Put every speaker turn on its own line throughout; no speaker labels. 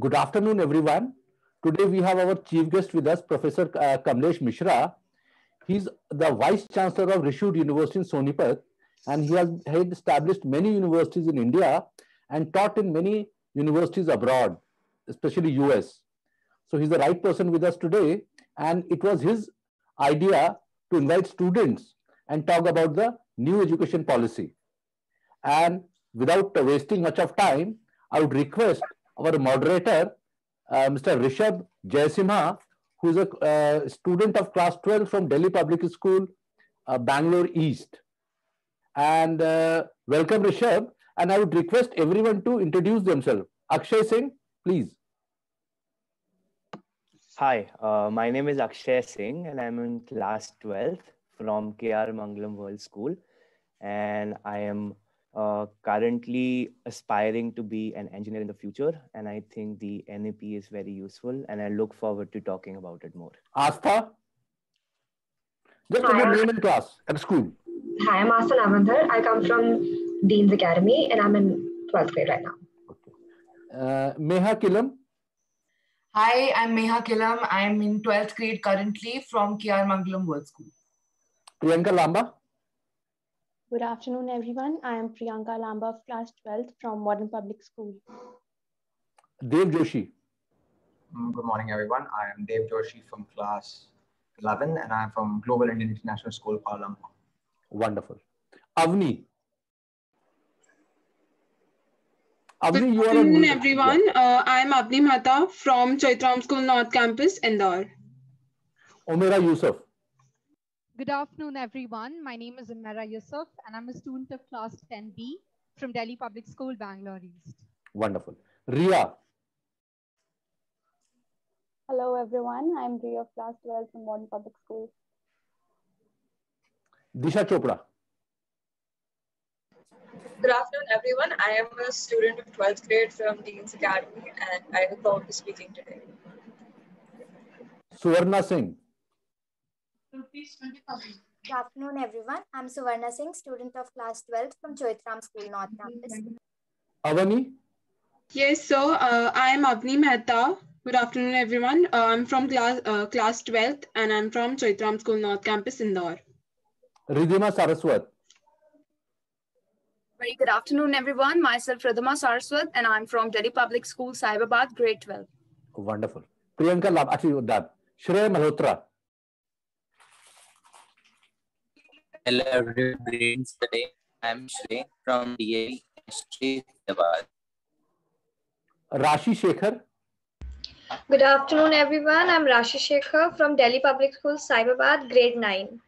Good afternoon, everyone. Today we have our chief guest with us, Professor Kamlesh Mishra. He's the Vice Chancellor of Rishud University in Sonipat, and he has had established many universities in India and taught in many universities abroad, especially US. So he's the right person with us today, and it was his idea to invite students and talk about the new education policy. And without wasting much of time, I would request our moderator, Mr. Rishabh Jayasimha, who is a student of class 12 from Delhi Public School, Bangalore East. And welcome, Rishabh. And I would request everyone to introduce themselves. Akshay Singh, please.
Hi, my name is Akshay Singh and I'm in class 12th from KR Mangalam World School. And I am currently aspiring to be an engineer in the future. And I think the NEP is very useful and I look forward to talking about it more.
Astha? Just a name and class at school.
Hi, I'm Astha Navandhar. I come from Dean's Academy and I'm in 12th grade right now.
Okay. Meha Kilam?
Hi, I'm Meha Kilam. I'm in 12th grade currently from KR Mangalam World School.
Priyanka Lamba?
Good afternoon, everyone. I am Priyanka Lamba of class 12th from Modern Public School.
Dev Joshi?
Good morning, everyone. I am Dev Joshi from class 11 and I am from Global Indian International School, Kuala Lumpur.
Wonderful. Avni? Avni,
Good afternoon, everyone. I am Avni Mehta from Chaitram School North Campus, Indore.
Omera Yusuf?
Good afternoon, everyone. My name is Umera Yusuf, and I'm a student of class 10B from Delhi Public School, Bangalore East.
Wonderful. Ria?
Hello, everyone. I'm Ria of class 12 from Modern Public School.
Disha Chopra?
Good afternoon, everyone. I am a student of 12th grade from Dean's Academy, and I look forward to speaking today.
Suvarna Singh?
Good afternoon, everyone. I'm Suvarna Singh, student of class 12 from Chaitram School North Campus.
Avani?
Yes, so I am Avni Mehta. Good afternoon, everyone. I'm from class 12th and I'm from Chaitram School North Campus, Indore.
Ridhima Saraswat?
Very good afternoon, everyone. Myself, Ridhima Saraswat, and I'm from Delhi Public School, Saibabad, grade 12.
Wonderful. Priyanka Lab, actually, that. Shreya Malhotra?
Hello, everybody. Today, I'm Shrey from DA Hyderabad.
Rashi Shekhar?
Good afternoon, everyone. I'm Rashi Shekhar from Delhi Public School, Saibabad, grade 9.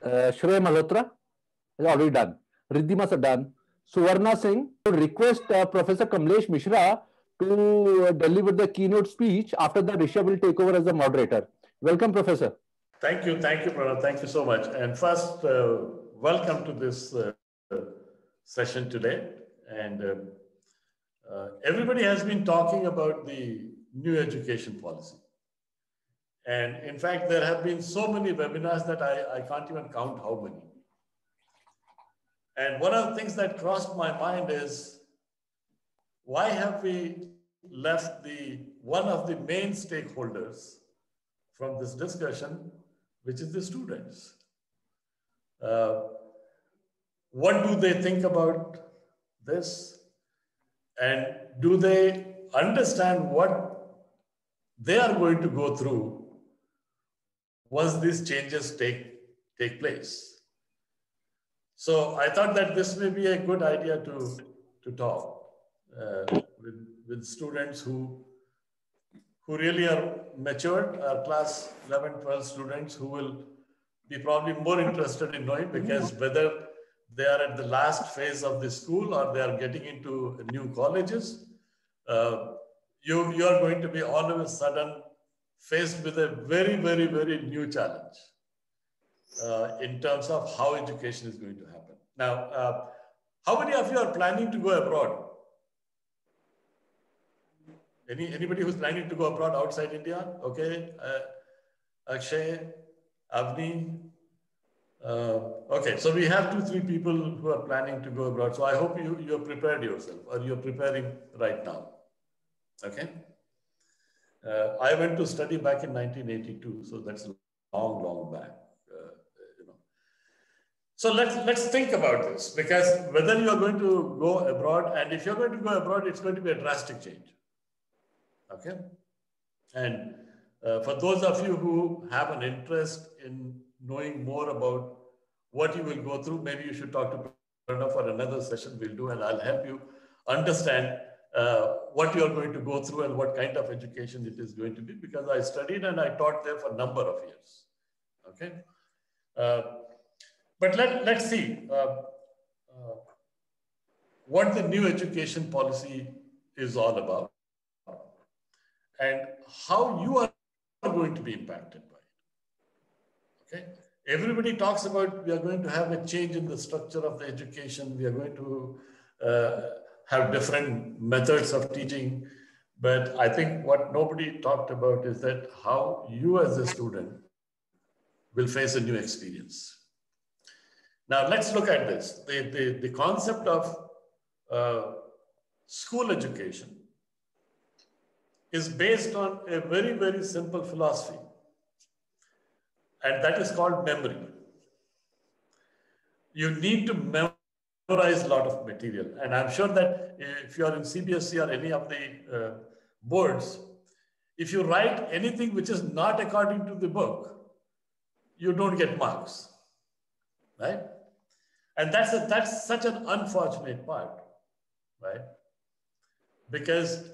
Shreya Malhotra is already done. Riddhima is done. Suvarna Singh, I would request Professor Kamlesh Mishra to deliver the keynote speech. After that, Rishabh will take over as the moderator. Welcome, Professor.
Thank you, Pranav. Thank you so much. And first, welcome to this session today. And everybody has been talking about the new education policy. And in fact, there have been so many webinars that I can't even count how many. And one of the things that crossed my mind is, why have we left one of the main stakeholders from this discussion, which is the students? What do they think about this? And do they understand what they are going to go through once these changes take place? So I thought that this may be a good idea to talk with students who really are matured, our class 11, 12 students who will be probably more interested in knowing, because whether they are at the last phase of the school or they are getting into new colleges, you are going to be all of a sudden faced with a very, very, very new challenge in terms of how education is going to happen. Now, how many of you are planning to go abroad? Anybody who's planning to go abroad outside India? Okay. Akshay, Avni. Okay, so we have 2-3 people who are planning to go abroad. So I hope you have prepared yourself, or you're preparing right now. Okay. I went to study back in 1982, so that's long, long back. So let's think about this, because whether you are going to go abroad, and if you're going to go abroad, it's going to be a drastic change. Okay, and for those of you who have an interest in knowing more about what you will go through, maybe you should talk to Pranav for another session we'll do, and I'll help you understand what you are going to go through and what kind of education it is going to be, because I studied and I taught there for a number of years. Okay, but let's see what the new education policy is all about and how you are going to be impacted by it. Okay, everybody talks about we are going to have a change in the structure of the education. We are going to have different methods of teaching. But I think what nobody talked about is that how you as a student will face a new experience. Now let's look at this. The concept of school education is based on a very, very simple philosophy. And that is called memory. You need to memorize a lot of material. And I'm sure that if you are in CBSE or any of the boards, if you write anything which is not according to the book, you don't get marks, right? And that's such an unfortunate part, right? Because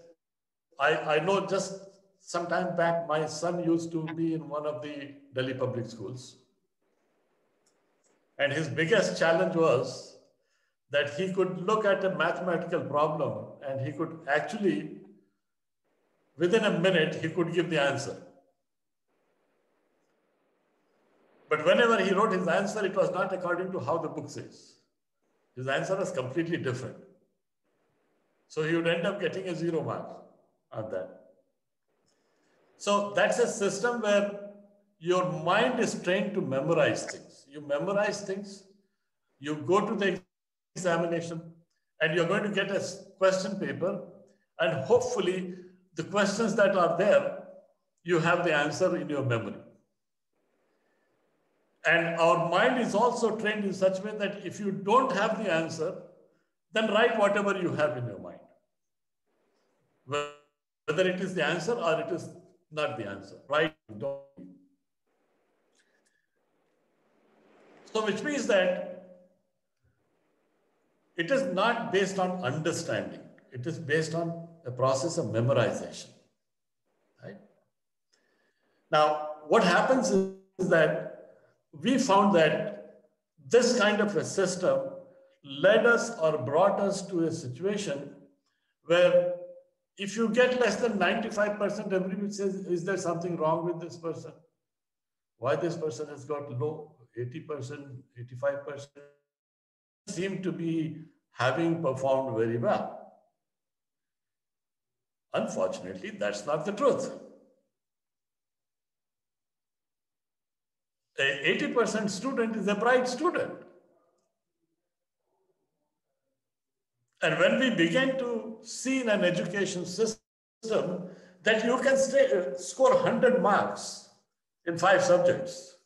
I know just some time back, my son used to be in one of the Delhi public schools. And his biggest challenge was that he could look at a mathematical problem and he could actually, within a minute, he could give the answer. But whenever he wrote his answer, it was not according to how the book says. His answer was completely different. So he would end up getting a 0 mark on that. So that's a system where your mind is trained to memorize things. You memorize things, you go to the examination, and you're going to get a question paper, and hopefully the questions that are there, you have the answer in your memory. And our mind is also trained in such a way that if you don't have the answer, then write whatever you have in your mind. Whether it is the answer or it is not the answer, right? So which means that it is not based on understanding. It is based on a process of memorization, right? Now, what happens is that we found that this kind of a system led us or brought us to a situation where if you get less than 95%, everybody says, is there something wrong with this person? Why this person has got low, 80%, 85%, seem to be having performed very well. Unfortunately, that's not the truth. An 80% student is a bright student. And when we began to see in an education system that you can score 100 marks in 5 subjects,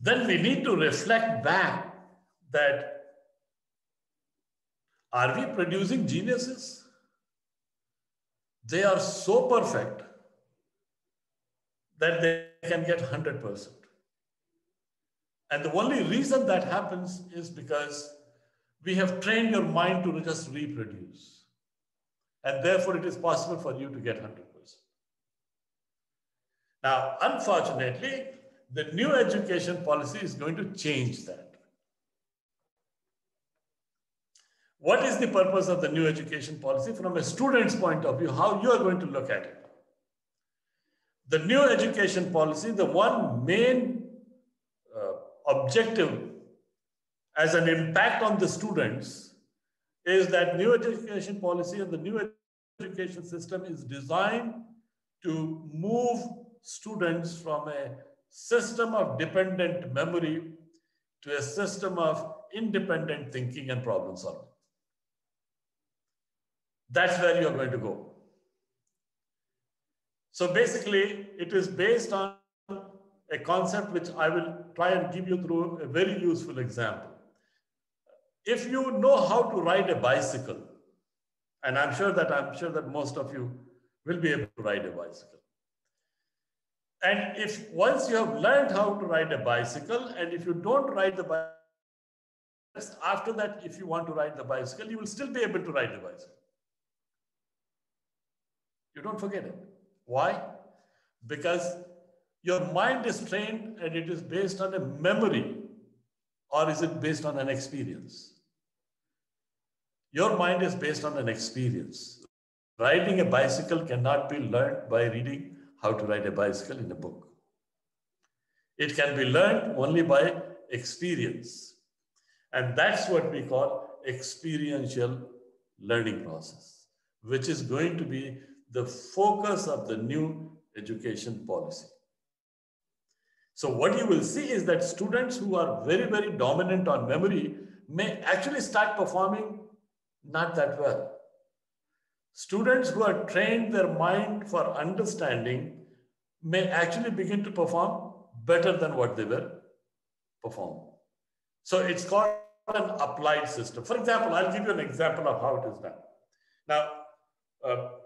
then we need to reflect back that are we producing geniuses? They are so perfect that they can get 100%. And the only reason that happens is because we have trained your mind to just reproduce. And therefore, it is possible for you to get 100%. Now, unfortunately, the new education policy is going to change that. What is the purpose of the new education policy from a student's point of view, how you are going to look at it? The new education policy, the one main objective as an impact on the students is that new education policy and the new education system is designed to move students from a system of dependent memory to a system of independent thinking and problem solving. That's where you're going to go. So basically, it is based on a concept which I will try and give you through a very useful example. If you know how to ride a bicycle, and I'm sure that most of you will be able to ride a bicycle. And if once you have learned how to ride a bicycle, and if you don't ride the bicycle, after that, if you want to ride the bicycle, you will still be able to ride the bicycle. You don't forget it. Why? Because your mind is trained and it is based on a memory, or is it based on an experience? Your mind is based on an experience. Riding a bicycle cannot be learned by reading how to ride a bicycle in a book. It can be learned only by experience. And that's what we call experiential learning process, which is going to be the focus of the new education policy. So what you will see is that students who are very, very dominant on memory may actually start performing not that well. Students who are trained their mind for understanding may actually begin to perform better than what they were performing. So it's called an applied system. For example, I'll give you an example of how it is done. Now,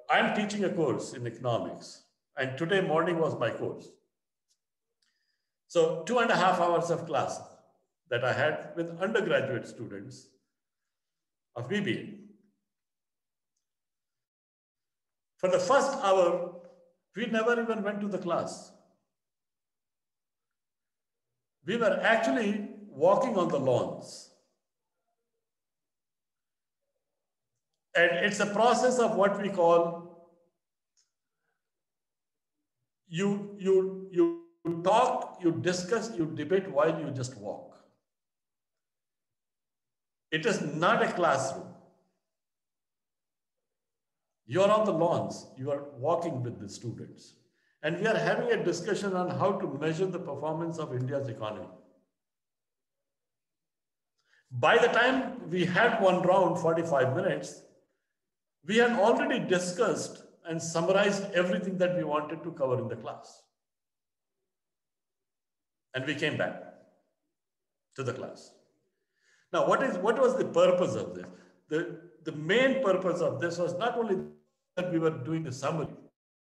I'm teaching a course in economics, and today morning was my course. So 2.5 hours of class that I had with undergraduate students of BBA. For the first hour, we never even went to the class. We were actually walking on the lawns. And it's a process of what we call, you talk, you discuss, you debate while you just walk. It is not a classroom. You're on the lawns, you are walking with the students. And we are having a discussion on how to measure the performance of India's economy. By the time we had one round, 45 minutes, we had already discussed and summarized everything that we wanted to cover in the class. And we came back to the class. Now, what was the purpose of this? The main purpose of this was not only that we were doing the summary,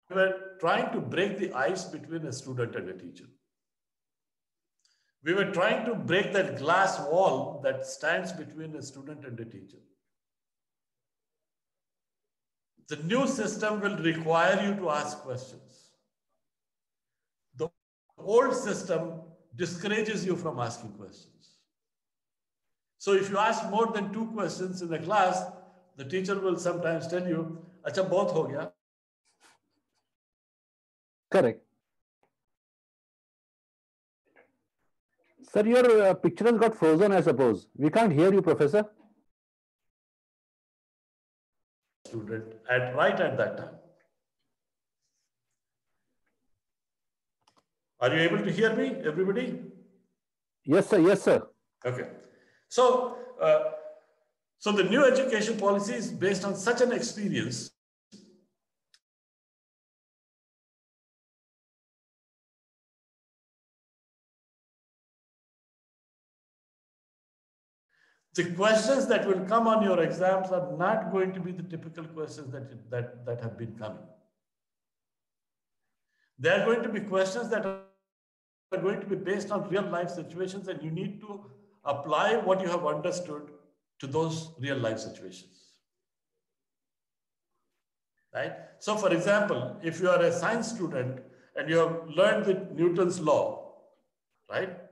we were trying to break the ice between a student and a teacher. We were trying to break that glass wall that stands between a student and a teacher. The new system will require you to ask questions. The old system discourages you from asking questions. So if you ask more than 2 questions in a class, the teacher will sometimes tell you, "Acha, bahut ho gaya."
Correct. Sir, your picture has got frozen, I suppose. We can't hear you, Professor.
Student right at that time. Are you able to hear me, everybody?
Yes, sir. Yes, sir.
Okay. So, so the new education policy is based on such an experience. The questions that will come on your exams are not going to be the typical questions that have been coming. They are going to be questions that are going to be based on real life situations, and you need to apply what you have understood to those real life situations. Right? So for example, if you are a science student and you have learned Newton's law, right?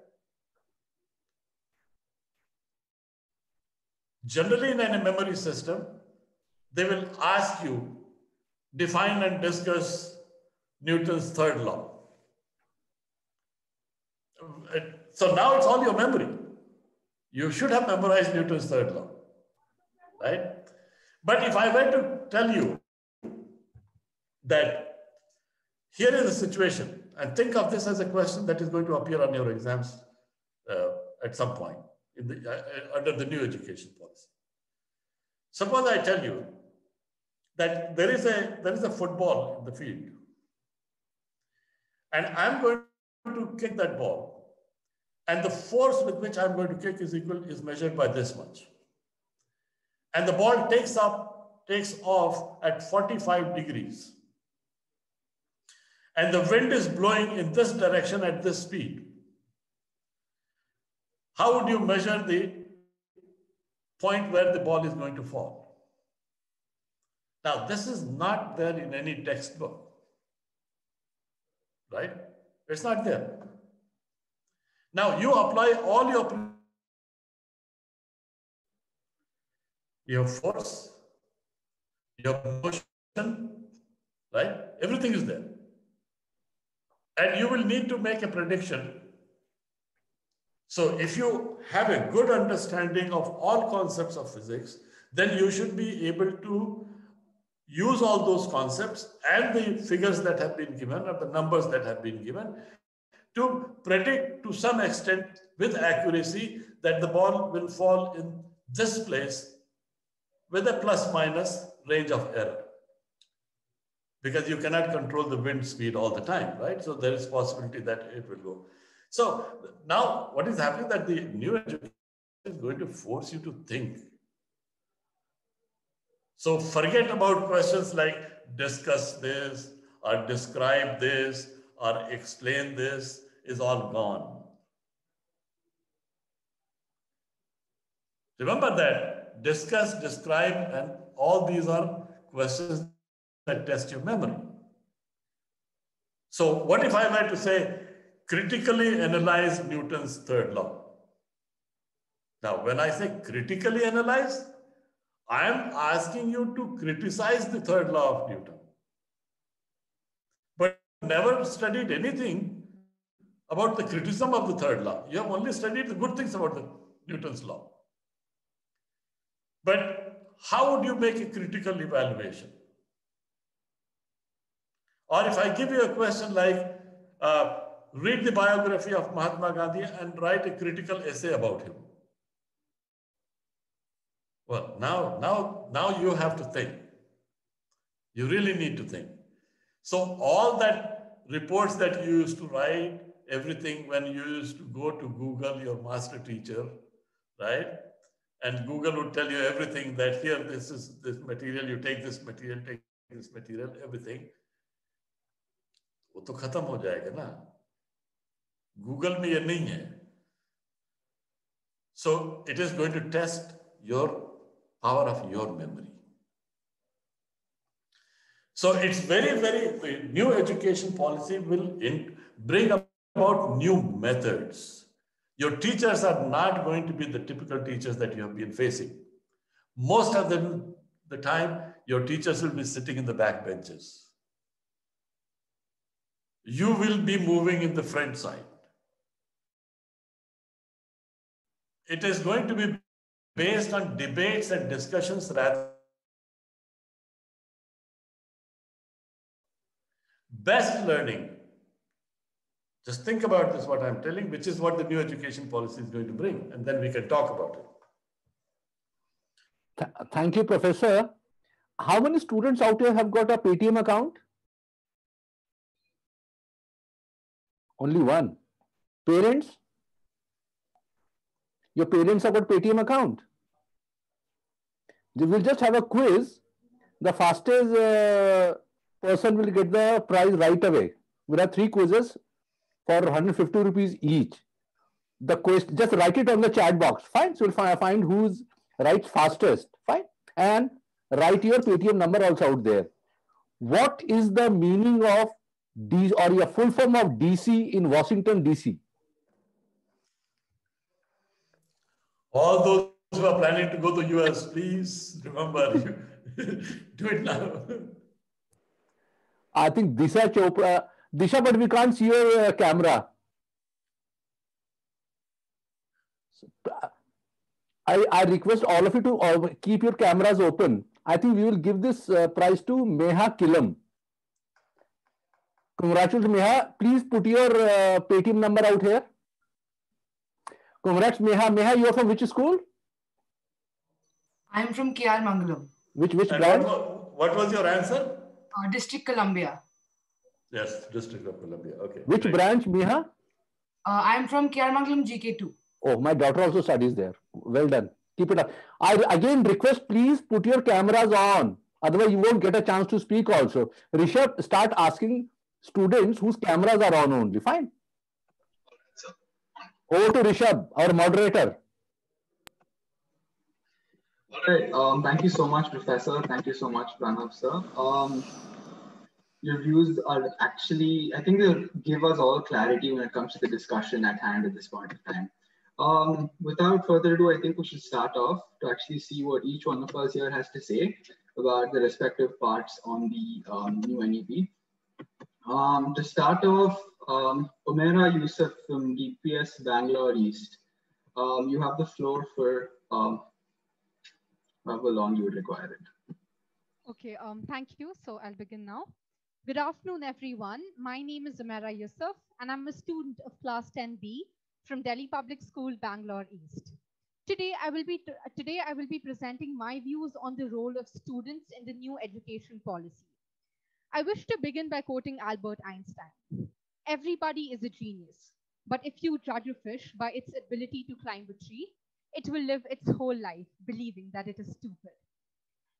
Generally in a memory system, they will ask you, define and discuss Newton's third law. So now it's all your memory. You should have memorized Newton's third law, right? But if I were to tell you that here is a situation, and think of this as a question that is going to appear on your exams at some point in under the new education policy. Suppose I tell you that there is a football in the field, and I'm going to kick that ball. And the force with which I'm going to kick is measured by this much. And the ball takes off at 45 degrees. And the wind is blowing in this direction at this speed. How would you measure the point where the ball is going to fall? Now, this is not there in any textbook, right? It's not there. Now, you apply all your force, your motion, right? Everything is there. And you will need to make a prediction. So if you have a good understanding of all concepts of physics, then you should be able to use all those concepts and the figures that have been given or the numbers that have been given to predict to some extent with accuracy that the ball will fall in this place with a plus minus range of error. Because you cannot control the wind speed all the time, right? So there is possibility that it will go. So now what is happening that the new education is going to force you to think. So forget about questions like discuss this or describe this or explain this is all gone. Remember that discuss, describe, and all these are questions that test your memory. So what if I were to say, critically analyze Newton's third law? Now, when I say critically analyze, I am asking you to criticize the third law of Newton. But never studied anything about the criticism of the third law. You have only studied the good things about the Newton's law. But how would you make a critical evaluation? Or if I give you a question like, read the biography of Mahatma Gandhi and write a critical essay about him. Well, now you have to think. You really need to think. So all that reports that you used to write, everything when you used to go to Google, your master teacher, right? And Google would tell you everything that here, this is this material, you take this material, everything. वो तो खत्म हो जाएगा ना. Google में ये नहीं है. So it is going to test your power of your memory. So it's the new education policy will bring about new methods. Your teachers are not going to be the typical teachers that you have been facing. Most of the time, your teachers will be sitting in the back benches. You will be moving in the front side. It is going to be based on debates and discussions rather. Best learning. Just think about this, what I'm telling, which is what the new education policy is going to bring, and then we can talk about it.
Thank you, Professor. How many students out here have got a Paytm account? Only one. Parents? Your parents have got Paytm account. We'll just have a quiz. The fastest person will get the prize right away. We'll have 3 quizzes for 150 rupees each. The question, just write it on the chat box. Fine. So we'll find who's writes fastest. Fine. And write your Paytm number also out there. What is the meaning of D or your full form of DC in Washington, DC?
All those who are planning to go to US, please remember, do it now.
I think Disha Chopra. Disha, but we can't see your camera. I request all of you to keep your cameras open. I think we will give this prize to Meha Kilam. Congratulations, Meha. Please put your Paytm number out here. Congrats, Meha. Meha, you are from which school?
I am from KR Mangalam.
Which branch?
What was your answer?
District Columbia.
Yes, District of Columbia. Okay.
Which branch, Miha?
I'm from KR Mangalam GK2.
Oh, my daughter also studies there. Well done. Keep it up. I again request, please put your cameras on. Otherwise, you won't get a chance to speak also. Rishabh, start asking students whose cameras are on only. Fine. Over to Rishabh, our moderator.
All right. Thank you so much, Professor. Thank you so much, Pranav, sir. Your views are actually, I think they'll give us all clarity when it comes to the discussion at hand at this point of time. Without further ado, I think we should start off to actually see what each one of us here has to say about the respective parts on the new NEP. To start off, Umaira Yusuf from DPS Bangalore East. You have the floor for however long you would require it.
Okay, thank you. So I'll begin now. Good afternoon, everyone. My name is Umaira Yusuf, and I'm a student of Class 10B from Delhi Public School, Bangalore East. Today, I will be presenting my views on the role of students in the new education policy. I wish to begin by quoting Albert Einstein. Everybody is a genius, but if you judge a fish by its ability to climb a tree, it will live its whole life believing that it is stupid.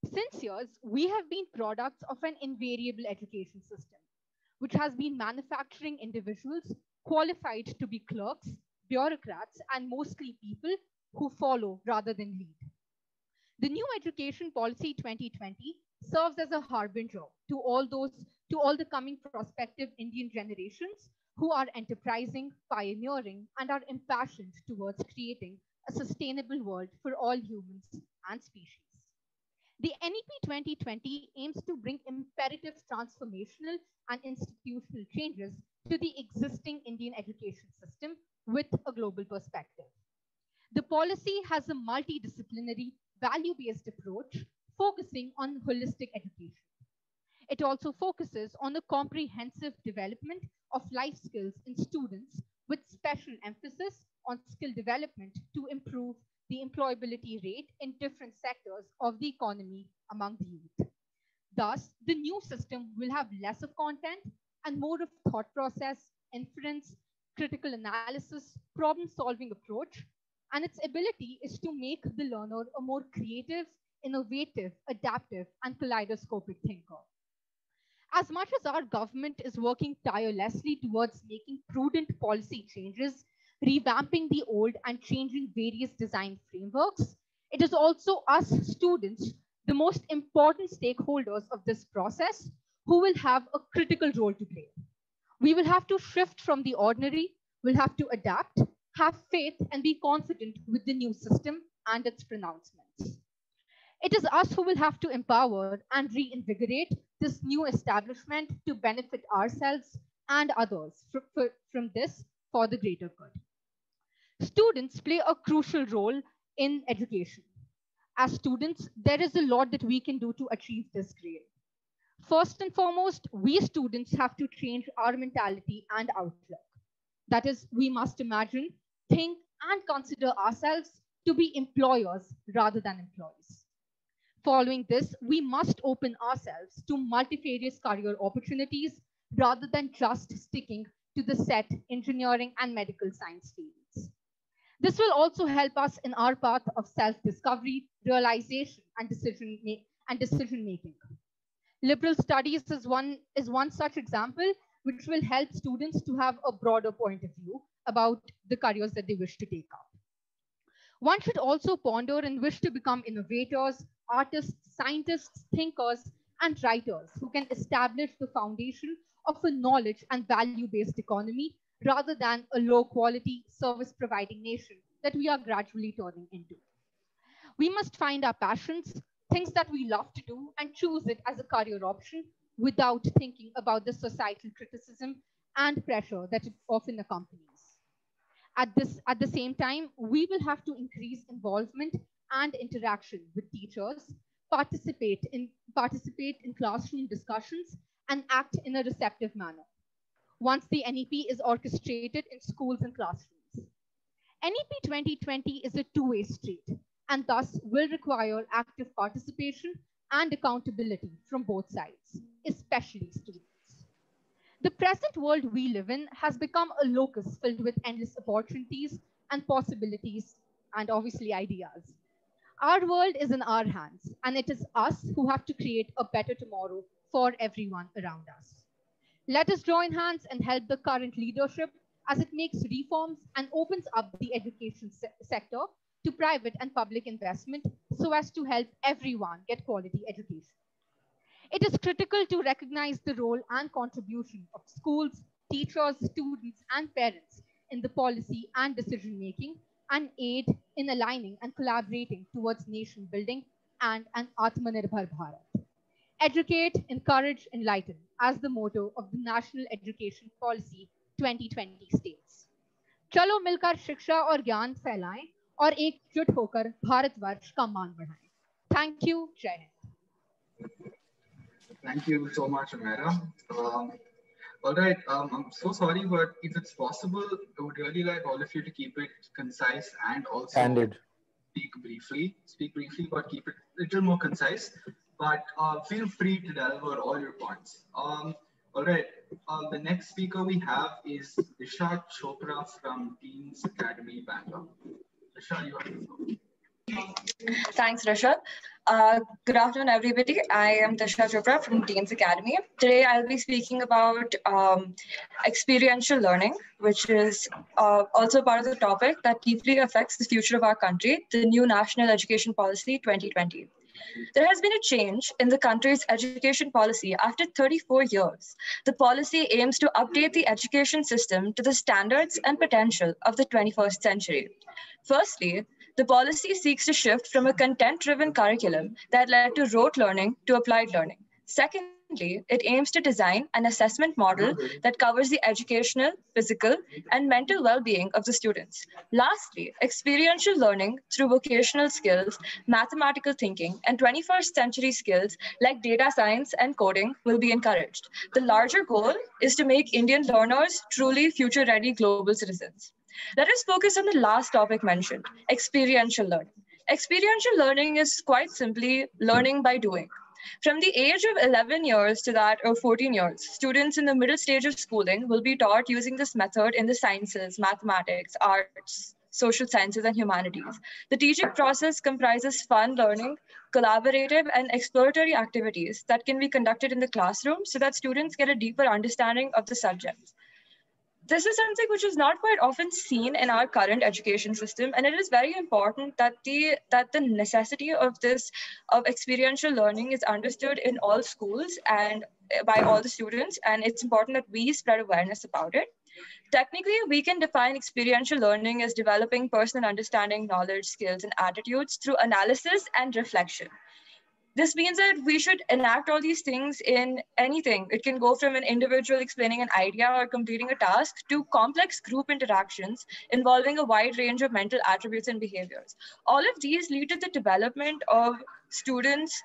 Since years, we have been products of an invariable education system, which has been manufacturing individuals qualified to be clerks, bureaucrats, and mostly people who follow rather than lead. The new Education Policy 2020 serves as a harbinger to all the coming prospective Indian generations who are enterprising, pioneering, and are impassioned towards creating a sustainable world for all humans and species. The NEP 2020 aims to bring imperative transformational and institutional changes to the existing Indian education system with a global perspective. The policy has a multidisciplinary, value-based approach focusing on holistic education. It also focuses on the comprehensive development of life skills in students with special emphasis on skill development to improve the employability rate in different sectors of the economy among the youth. Thus, the new system will have less of content and more of thought process, inference, critical analysis, problem-solving approach, and its ability is to make the learner a more creative, innovative, adaptive, and kaleidoscopic thinker. As much as our government is working tirelessly towards making prudent policy changes, revamping the old and changing various design frameworks, it is also us students, the most important stakeholders of this process, who will have a critical role to play. We will have to shift from the ordinary, we'll have to adapt, have faith, and be confident with the new system and its pronouncements. It is us who will have to empower and reinvigorate this new establishment to benefit ourselves and others from this for the greater good. Students play a crucial role in education. As students, there is a lot that we can do to achieve this goal. First and foremost, we students have to change our mentality and outlook. That is, we must imagine, think, and consider ourselves to be employers rather than employees. Following this, we must open ourselves to multifarious career opportunities rather than just sticking to the set engineering and medical science fields. This will also help us in our path of self-discovery, realization, and decision making. Liberal studies is one such example which will help students to have a broader point of view about the careers that they wish to take up. One should also ponder and wish to become innovators, artists, scientists, thinkers, and writers who can establish the foundation of a knowledge and value-based economy rather than a low-quality service-providing nation that we are gradually turning into. We must find our passions, things that we love to do, and choose it as a career option without thinking about the societal criticism and pressure that it often accompanies. At the same time, we will have to increase involvement and interaction with teachers, participate in classroom discussions, and act in a receptive manner once the NEP is orchestrated in schools and classrooms. NEP 2020 is a two-way street and thus will require active participation and accountability from both sides, especially students. The present world we live in has become a locus filled with endless opportunities and possibilities and obviously ideas. Our world is in our hands, and it is us who have to create a better tomorrow for everyone around us. Let us join hands and help the current leadership as it makes reforms and opens up the education sector to private and public investment so as to help everyone get quality education. It is critical to recognize the role and contribution of schools, teachers, students, and parents in the policy and decision making and aid in aligning and collaborating towards nation building and an Atmanirbhar Bharat. Educate, encourage, enlighten as the motto of the National Education Policy 2020 states. चलो मिलकर शिक्षा और ज्ञान फैलाएं और एकजुट होकर भारतवर्ष का मान बढ़ाएं. Thank you. जय Hind.
Thank you so much, Amira. All right, I'm so sorry, but if it's possible, I would really like all of you to keep it concise and also speak briefly, but keep it a little more concise. But feel free to deliver all your points. All right, the next speaker we have is Disha Chopra from Dean's Academy, Bangalore. Disha, you have the floor.
Thanks, Rishabh. Good afternoon, everybody. I am Disha Chopra from Dean's Academy. Today, I'll be speaking about experiential learning, which is also part of the topic that deeply affects the future of our country, the new National Education Policy 2020. There has been a change in the country's education policy after 34 years. The policy aims to update the education system to the standards and potential of the 21st century. Firstly, the policy seeks to shift from a content-driven curriculum that led to rote learning to applied learning. Secondly, it aims to design an assessment model that covers the educational, physical, and mental well-being of the students. Lastly, experiential learning through vocational skills, mathematical thinking, and 21st century skills like data science and coding will be encouraged. The larger goal is to make Indian learners truly future-ready global citizens. Let us focus on the last topic mentioned, experiential learning. Experiential learning is quite simply learning by doing. From the age of 11 years to that of 14 years, students in the middle stage of schooling will be taught using this method in the sciences, mathematics, arts, social sciences, and humanities. The teaching process comprises fun learning, collaborative and exploratory activities that can be conducted in the classroom so that students get a deeper understanding of the subject. This is something which is not quite often seen in our current education system, and it is very important that the necessity of experiential learning is understood in all schools and by all the students, and it's important that we spread awareness about it. Technically, we can define experiential learning as developing personal understanding, knowledge, skills, and attitudes through analysis and reflection. This means that we should enact all these things in anything. It can go from an individual explaining an idea or completing a task to complex group interactions involving a wide range of mental attributes and behaviors. All of these lead to the development of students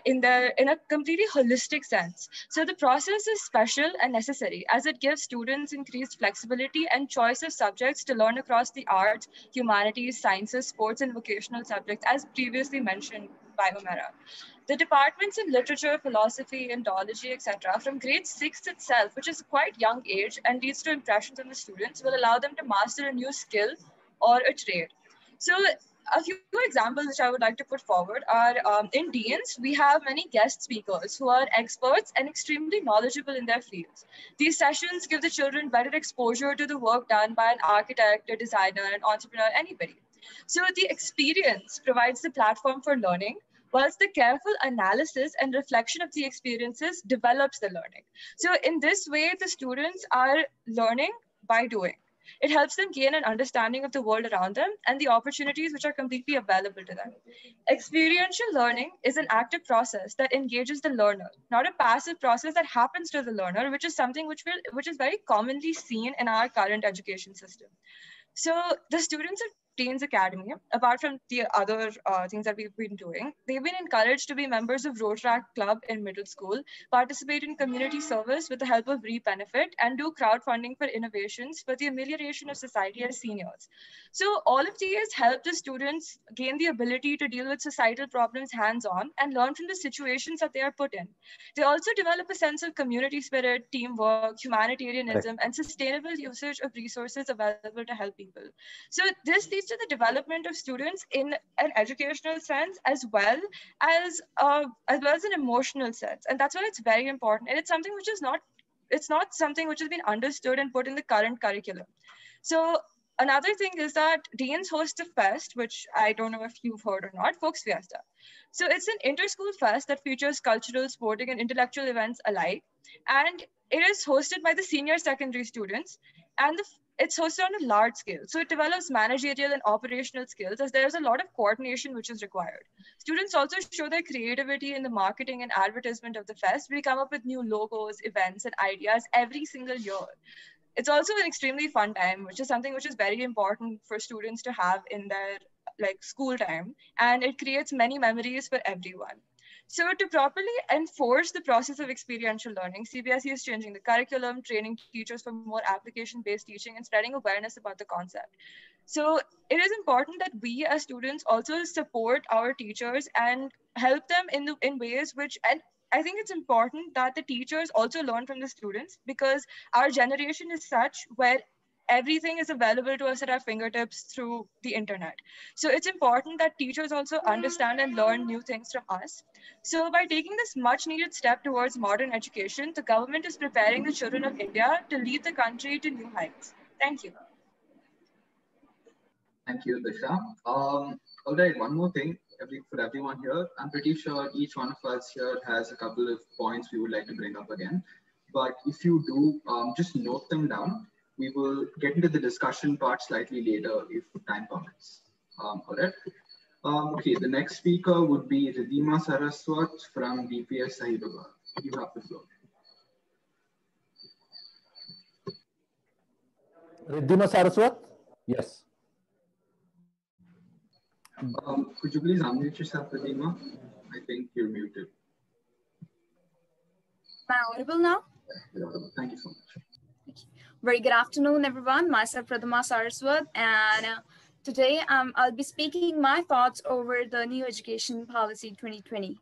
in a completely holistic sense. So the process is special and necessary as it gives students increased flexibility and choice of subjects to learn across the arts, humanities, sciences, sports, and vocational subjects, as previously mentioned by Amira. The departments in literature, philosophy, Indology, etc., from grade 6 itself, which is a quite young age and leads to impressions on the students, will allow them to master a new skill or a trade. So a few examples which I would like to put forward are in Dean's, we have many guest speakers who are experts and extremely knowledgeable in their fields. These sessions give the children better exposure to the work done by an architect, a designer, an entrepreneur, anybody. So the experience provides the platform for learning, whilst the careful analysis and reflection of the experiences develops the learning. So in this way, the students are learning by doing. It helps them gain an understanding of the world around them and the opportunities which are completely available to them. Experiential learning is an active process that engages the learner, not a passive process that happens to the learner, which is something which is very commonly seen in our current education system. So the students of Dean's Academy, apart from the other things that we've been doing, they've been encouraged to be members of Rotaract Club in middle school, participate in community service with the help of Reap Benefit, and do crowdfunding for innovations for the amelioration of society as seniors. So all of these help the students gain the ability to deal with societal problems hands-on and learn from the situations that they are put in. They also develop a sense of community spirit, teamwork, humanitarianism, and sustainable usage of resources available to help people. So this leads to the development of students in an educational sense as well as an emotional sense, and that's why it's very important. And it's something which is not something which has been understood and put in the current curriculum. So another thing is that Dean's hosts a fest, which I don't know if you've heard or not, Folks Fiesta. So it's an inter-school fest that features cultural, sporting, and intellectual events alike, and it is hosted by the senior secondary students, and it's hosted on a large scale. So it develops managerial and operational skills, as there's a lot of coordination which is required. Students also show their creativity in the marketing and advertisement of the fest. We come up with new logos, events, and ideas every single year. It's also an extremely fun time, which is something which is very important for students to have in their school time. And it creates many memories for everyone. So to properly enforce the process of experiential learning, CBSE is changing the curriculum, training teachers for more application-based teaching, and spreading awareness about the concept. So it is important that we as students also support our teachers and help them in ways which, and I think it's important that the teachers also learn from the students, because our generation is such where everything is available to us at our fingertips through the internet. So it's important that teachers also understand and learn new things from us. So by taking this much needed step towards modern education, the government is preparing the children of India to lead the country to new heights. Thank you.
Thank you, Disha. All right, one more thing for everyone here. I'm pretty sure each one of us here has a couple of points we would like to bring up again. But if you do, just note them down. We will get into the discussion part slightly later if time permits. All right. Okay, the next speaker would be Riddhima Saraswat from DPS Sahibabad. You have the floor.
Riddhima Saraswat? Yes.
Could you please unmute yourself, Riddhima? I think you're muted.
Am I audible now?
Thank you so much.
Very good afternoon, everyone. Myself, Riddhima Saraswat, and today I'll be speaking my thoughts over the New Education Policy 2020.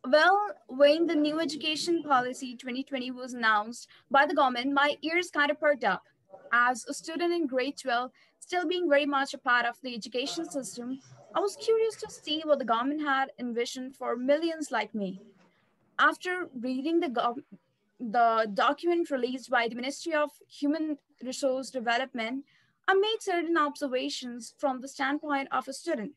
Well, when the New Education Policy 2020 was announced by the government, my ears kind of perked up. As a student in grade 12, still being very much a part of the education system, I was curious to see what the government had envisioned for millions like me. After reading the document released by the Ministry of Human Resource Development, I made certain observations from the standpoint of a student.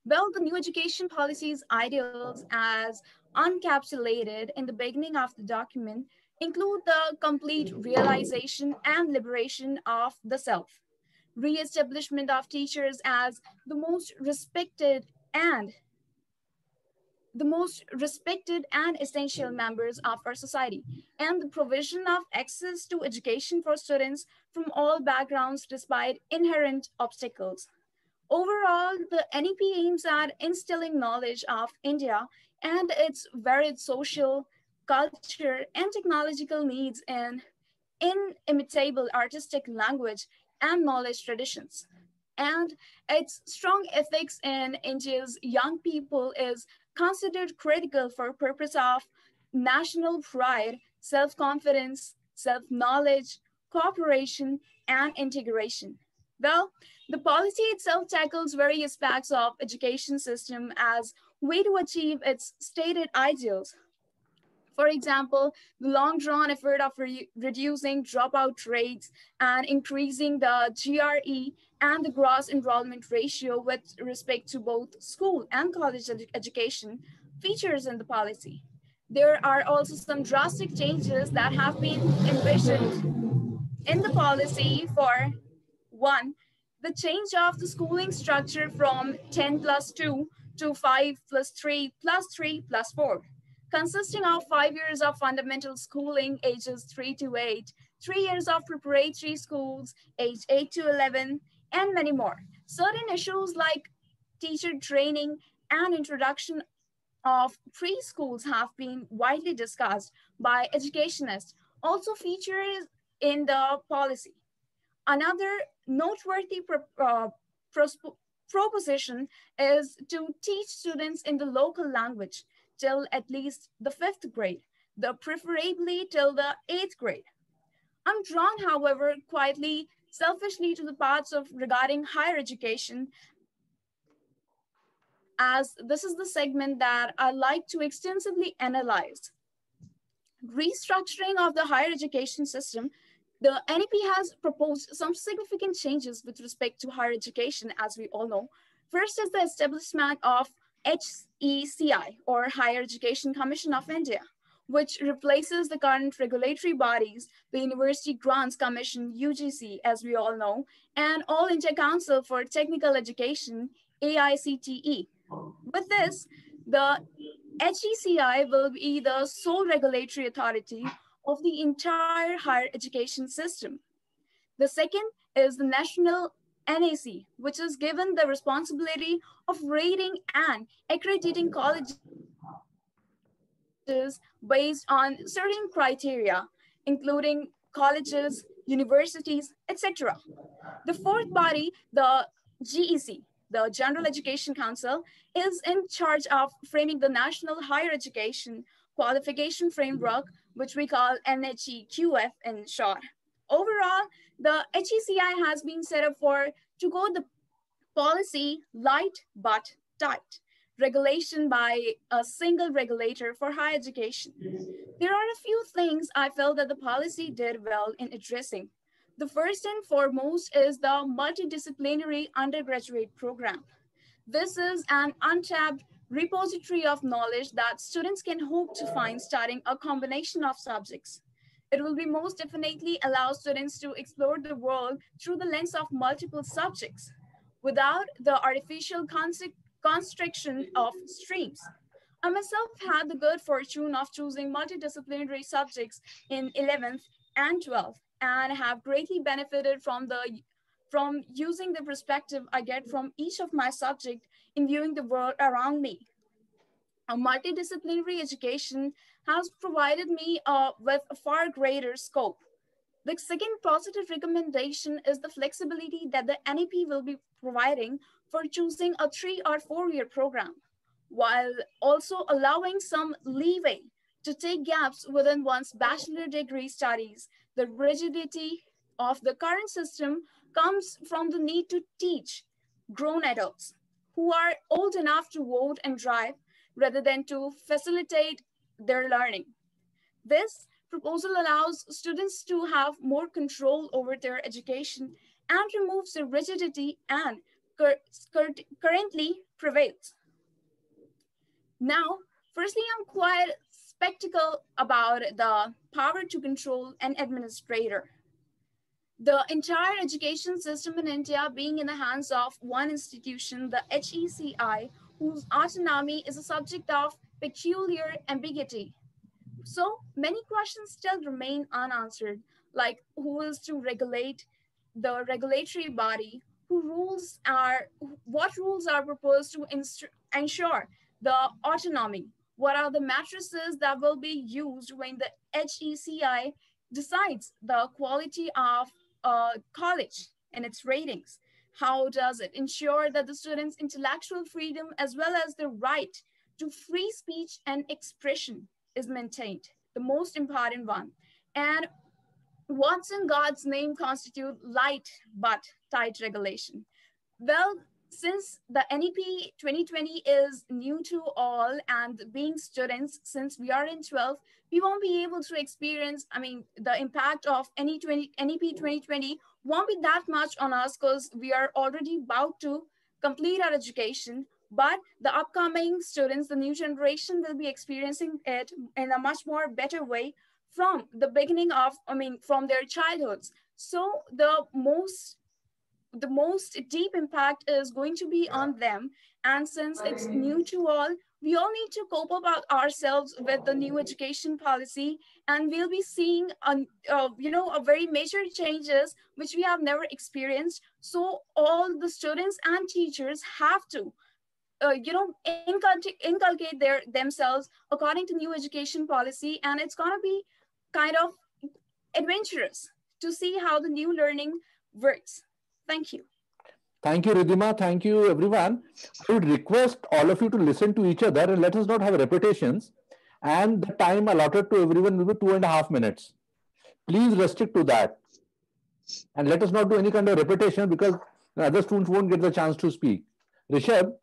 Well, the new education policy's ideals as encapsulated in the beginning of the document include the complete realization and liberation of the self, re-establishment of teachers as the most respected and essential members of our society, and the provision of access to education for students from all backgrounds despite inherent obstacles. Overall, the NEP aims at instilling knowledge of India and its varied social, culture, and technological needs in inimitable artistic language and knowledge traditions. And its strong ethics in India's young people is considered critical for purpose of national pride, self-confidence, self-knowledge, cooperation, and integration. Well, the policy itself tackles various aspects of education system as way to achieve its stated ideals. For example, the long-drawn effort of reducing dropout rates and increasing the GRE and the gross enrollment ratio with respect to both school and college education features in the policy. There are also some drastic changes that have been envisioned in the policy. For one, the change of the schooling structure from 10+2 to 5+3+3+4. Consisting of 5 years of fundamental schooling, ages 3 to 8, 3 years of preparatory schools, age 8 to 11, and many more. Certain issues like teacher training and introduction of preschools have been widely discussed by educationists, also features in the policy. Another noteworthy proposition is to teach students in the local language till at least the 5th grade, preferably till the 8th grade. I'm drawn, however, quietly, selfishly to the parts of regarding higher education, as this is the segment that I like to extensively analyze. Restructuring of the higher education system, the NEP has proposed some significant changes with respect to higher education, as we all know. First is the establishment of HECI, or Higher Education Commission of India, which replaces the current regulatory bodies, the University Grants Commission, UGC, as we all know, and All India Council for Technical Education, AICTE. With this, the HECI will be the sole regulatory authority of the entire higher education system. The second is the National NAC, which is given the responsibility of rating and accrediting colleges based on certain criteria, including colleges, universities, etc. The fourth body, the GEC, the General Education Council, is in charge of framing the National Higher Education Qualification Framework, which we call NHEQF in short. Overall, the HECI has been set up to go the policy light but tight, regulation by a single regulator for higher education. There are a few things I felt that the policy did well in addressing. The first and foremost is the multidisciplinary undergraduate program. This is an untapped repository of knowledge that students can hope to find studying a combination of subjects. It will be most definitely allow students to explore the world through the lens of multiple subjects without the artificial constriction of streams. I myself had the good fortune of choosing multidisciplinary subjects in 11th and 12th, and have greatly benefited from using the perspective I get from each of my subjects in viewing the world around me. A multidisciplinary education has provided me with a far greater scope. The second positive recommendation is the flexibility that the NEP will be providing for choosing a 3 or 4 year program, while also allowing some leeway to take gaps within one's bachelor degree studies. The rigidity of the current system comes from the need to teach grown adults who are old enough to vote and drive rather than to facilitate their learning. This proposal allows students to have more control over their education and removes the rigidity and currently prevails. Now, firstly, I'm quite skeptical about the power to control an administrator. The entire education system in India being in the hands of one institution, the HECI, whose autonomy is a subject of peculiar ambiguity. So many questions still remain unanswered, like who is to regulate the regulatory body, what rules are proposed to ensure the autonomy, what are the matrices that will be used when the HECI decides the quality of a college and its ratings. How does it ensure that the students' intellectual freedom as well as the right to free speech and expression is maintained, the most important one? And what's in God's name constitute light but tight regulation? Well, since the NEP 2020 is new to all, and being students, since we are in 12th, we won't be able to experience, the impact of NEP 2020 won't be that much on us because we are already about to complete our education. But the upcoming students, the new generation, will be experiencing it in a much more better way from the beginning of, from their childhoods. So the most deep impact is going to be on them. And since it's new to all, we all need to cope up ourselves with the new education policy, and we'll be seeing a very major changes which we have never experienced. So all the students and teachers have to inculcate themselves according to new education policy, and it's going to be kind of adventurous to see how the new learning works. Thank you.
Thank you, Ridhima. Thank you, everyone. I would request all of you to listen to each other and let us not have repetitions. And the time allotted to everyone will be 2.5 minutes. Please restrict to that. And let us not do any kind of repetition because other students won't get the chance to speak. Rishabh,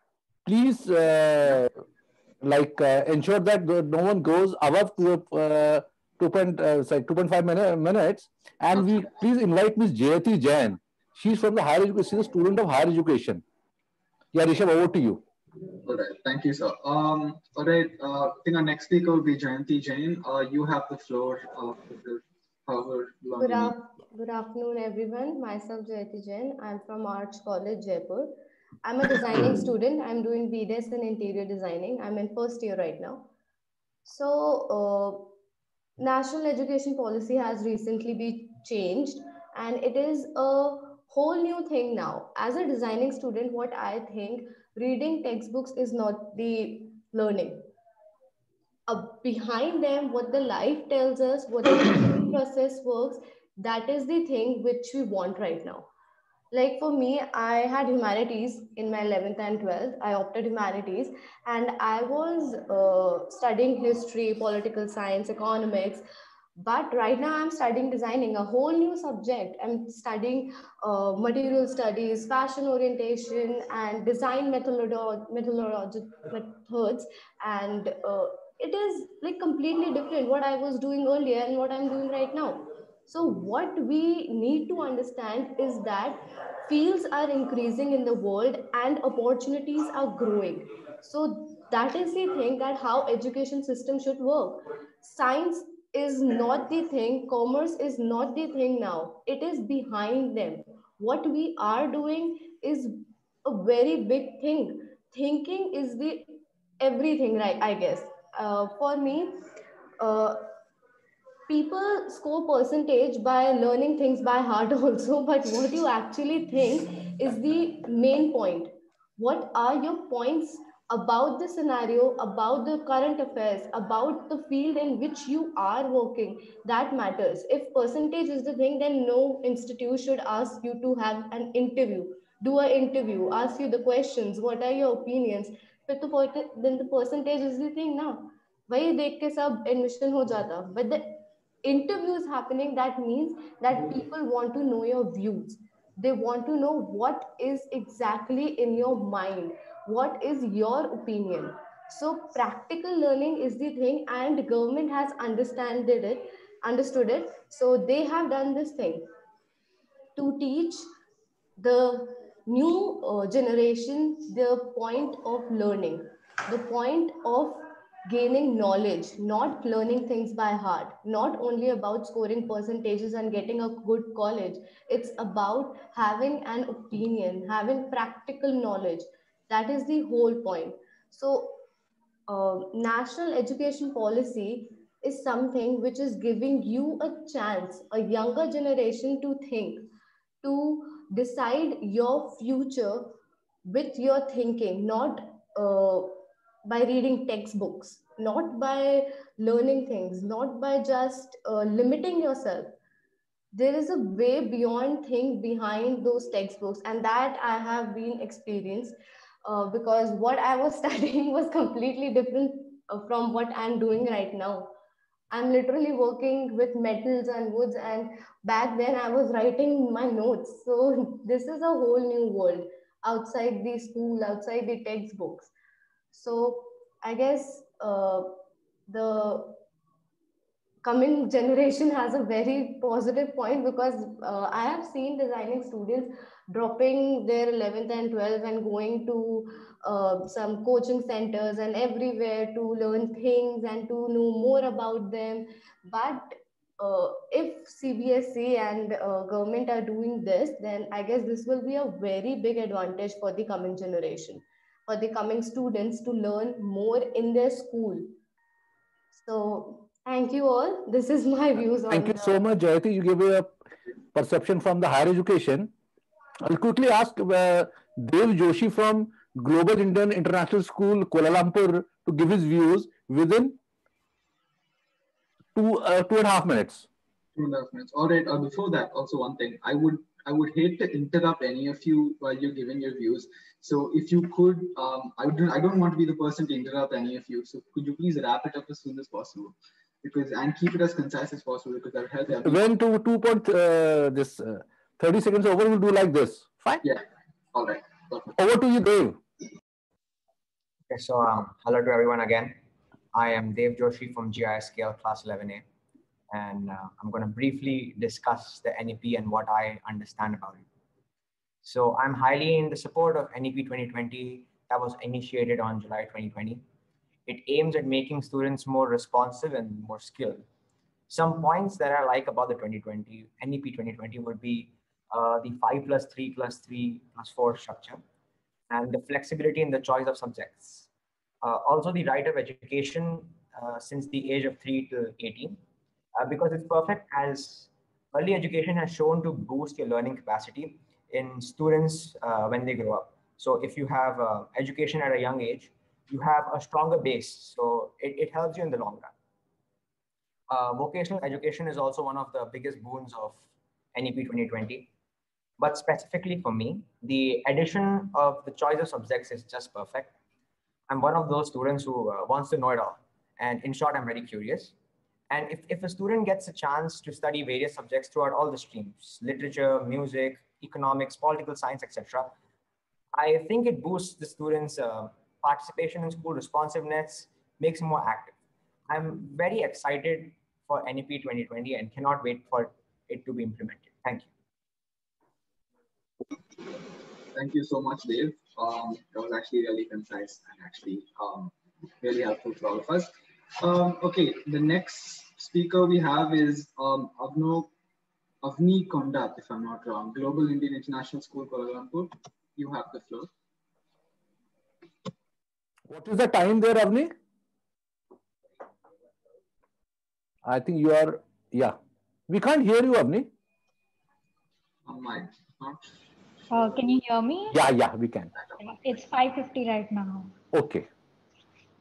please ensure that no one goes above 2.5 minutes. And we please invite Ms. Jayati Jain. She's from the higher education, she's a student of higher education. Yeah, Rishabh, over to you.
All right, thank you, sir. All right, I think our next speaker will be Jayanti Jain. You have the floor.
Good afternoon, everyone. Myself, Jayanti Jain. I'm from Arts College, Jaipur. I'm a designing student. I'm doing BDES in interior designing. I'm in first year right now. So, national education policy has recently been changed, and it is a whole new thing now. As a designing student, what I think, reading textbooks is not the learning. Behind them, what the life tells us, what the learning process works, that is the thing which we want right now. Like for me, I had humanities in my 11th and 12th. I opted humanities, and I was studying history, political science, economics. But right now I'm studying designing, a whole new subject. I'm studying material studies, fashion orientation, and design methods. And it is like completely different what I was doing earlier and what I'm doing right now. So what we need to understand is that fields are increasing in the world and opportunities are growing. So that is the thing, that how education system should work. Science is not the thing, commerce is not the thing now. It is behind them. What we are doing is a very big thing. Thinking is the everything, right? I guess. For me, people score percentage by learning things by heart also, but what you actually think is the main point. What are your points about the scenario, about the current affairs, about the field in which you are working? That matters. If percentage is the thing, then no institute should ask you to have an interview. Do an interview, ask you the questions, what are your opinions? Then the percentage is the thing now. वही देख के सब admission हो जाता. But the interview is happening, that means that people want to know your views. They want to know what is exactly in your mind, what is your opinion. So practical learning is the thing, and government has understood it. So they have done this thing to teach the new generation the point of learning, the point of gaining knowledge, not learning things by heart, not only about scoring percentages and getting a good college. It's about having an opinion, having practical knowledge. That is the whole point. So national education policy is something which is giving you a chance, a younger generation, to think, to decide your future with your thinking, not by reading textbooks, not by learning things, not by just limiting yourself. There is a way beyond thing behind those textbooks, and that I have been experienced because what I was studying was completely different from what I'm doing right now. I'm literally working with metals and woods, and back then I was writing my notes. So this is a whole new world outside the school, outside the textbooks. So I guess the coming generation has a very positive point, because I have seen designing students dropping their 11th and 12th and going to some coaching centers and everywhere to learn things and to know more about them. But if CBSE and government are doing this, then I guess this will be a very big advantage for the coming generation. for the coming students to learn more in their school. So thank you all. This is my views on
Thank you so much, Jayati. You gave a perception from the higher education. I'll quickly ask Dev Joshi from Global Indian International School, Kuala Lumpur, to give his views within 2.5 minutes.
2.5 minutes. All right. Before that, also one thing, I would hate to interrupt any of you while you're giving your views. So if you could, I don't want to be the person to interrupt any of you. So could you please wrap it up as soon as possible, and keep it as concise as possible, because that will help everyone.
When 30 seconds over, we'll do like this. Fine.
Yeah. All right. Perfect.
Over to you, Dev.
Okay. So hello to everyone again. I am Dev Joshi from GISKL Class 11A. And I'm going to briefly discuss the NEP and what I understand about it. So I'm highly in the support of NEP 2020 that was initiated on July 2020. It aims at making students more responsive and more skilled. Some points that I like about the NEP 2020 would be the 5+3+3+4 structure and the flexibility in the choice of subjects. Also the right of education since the age of 3 to 18. Because it's perfect, as early education has shown to boost your learning capacity in students when they grow up. So if you have education at a young age, you have a stronger base. So it helps you in the long run. Vocational education is also one of the biggest boons of NEP 2020. But specifically for me, the addition of the choice of subjects is just perfect. I'm one of those students who wants to know it all. And in short, I'm very curious. And if a student gets a chance to study various subjects throughout all the streams, literature, music, economics, political science, etc., I think it boosts the students' participation in school, responsiveness, makes them more active. I'm very excited for NEP 2020 and cannot wait for it to be implemented. Thank you.
Thank you so much, Dave. That was actually really concise and actually really helpful for all of us. Okay, the next speaker we have is Avni Kondat, if I'm not wrong, Global Indian International School, Kuala Lumpur. You have the floor.
What is the time there, Avni? I think you are, yeah. We can't hear you, Avni.
Can you hear me?
Yeah, we can.
It's 5:50 right now.
Okay.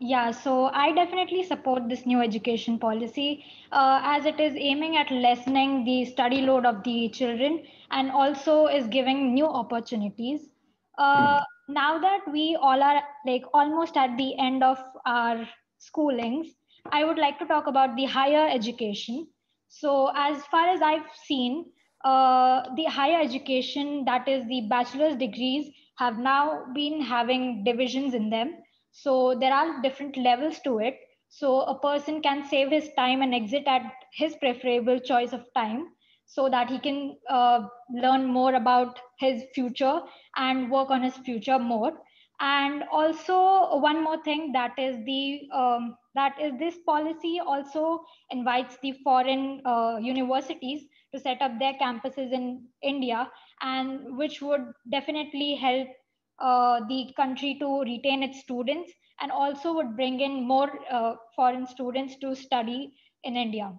Yeah, so I definitely support this new education policy as it is aiming at lessening the study load of the children and also is giving new opportunities. Now that we all are like almost at the end of our schoolings, I would like to talk about the higher education. So as far as I've seen, the higher education, that is the bachelor's degrees, have now been having divisions in them. So there are different levels to it. So a person can save his time and exit at his preferable choice of time so that he can learn more about his future and work on his future more. And also one more thing, that is this policy also invites the foreign universities to set up their campuses in India, and which would definitely help the country to retain its students and also would bring in more foreign students to study in India.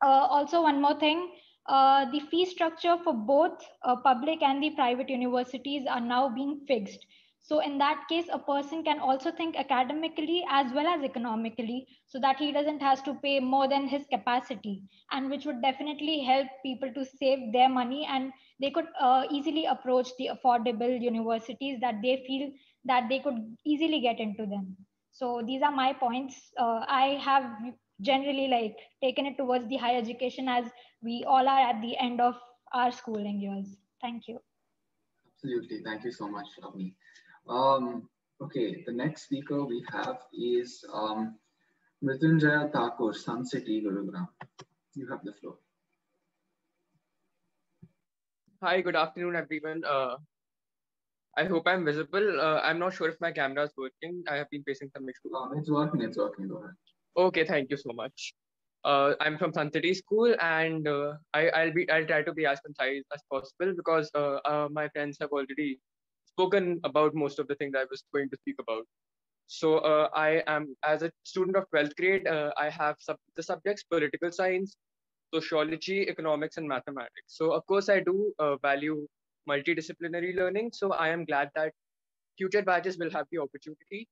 Also, one more thing, the fee structure for both public and the private universities are now being fixed. So in that case, a person can also think academically as well as economically so that he doesn't has to pay more than his capacity, and which would definitely help people to save their money, and they could easily approach the affordable universities that they feel that they could easily get into them. So these are my points. I have generally like taken it towards the higher education as we all are at the end of our schooling years. Thank you.
Absolutely. Thank you so much, Avni. Okay, the next speaker we have is Mrityunjaya Thakur, Sun City, Gurugram. You have the floor.
Hi, good afternoon, everyone. I hope I'm visible. I'm not sure if my camera is working. I have been facing some issues.
It's working. Go ahead.
Okay, thank you so much. I'm from Sun City School, and I'll try to be as concise as possible because my friends have already spoken about most of the things I was going to speak about. So I am, as a student of 12th grade, I have the subjects political science, sociology, economics, and mathematics. So of course I do value multidisciplinary learning. So I am glad that future batches will have the opportunity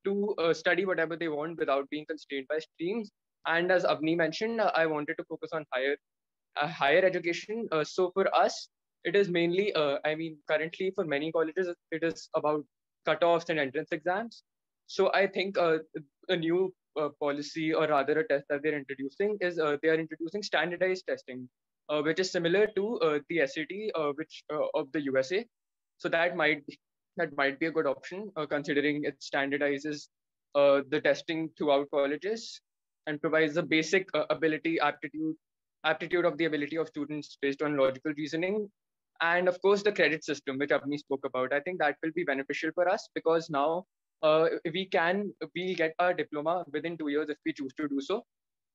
to study whatever they want without being constrained by streams. And as Avni mentioned, I wanted to focus on higher education. So for us, it is mainly, currently for many colleges, it is about cutoffs and entrance exams. So I think a new policy, or rather a test that they're introducing, is they are introducing standardized testing, which is similar to the SAT, which of the USA. So that might be a good option, considering it standardizes the testing throughout colleges and provides a basic aptitude of the ability of students based on logical reasoning. And of course, the credit system, which Avni spoke about, I think that will be beneficial for us, because now we'll get our diploma within 2 years if we choose to do so.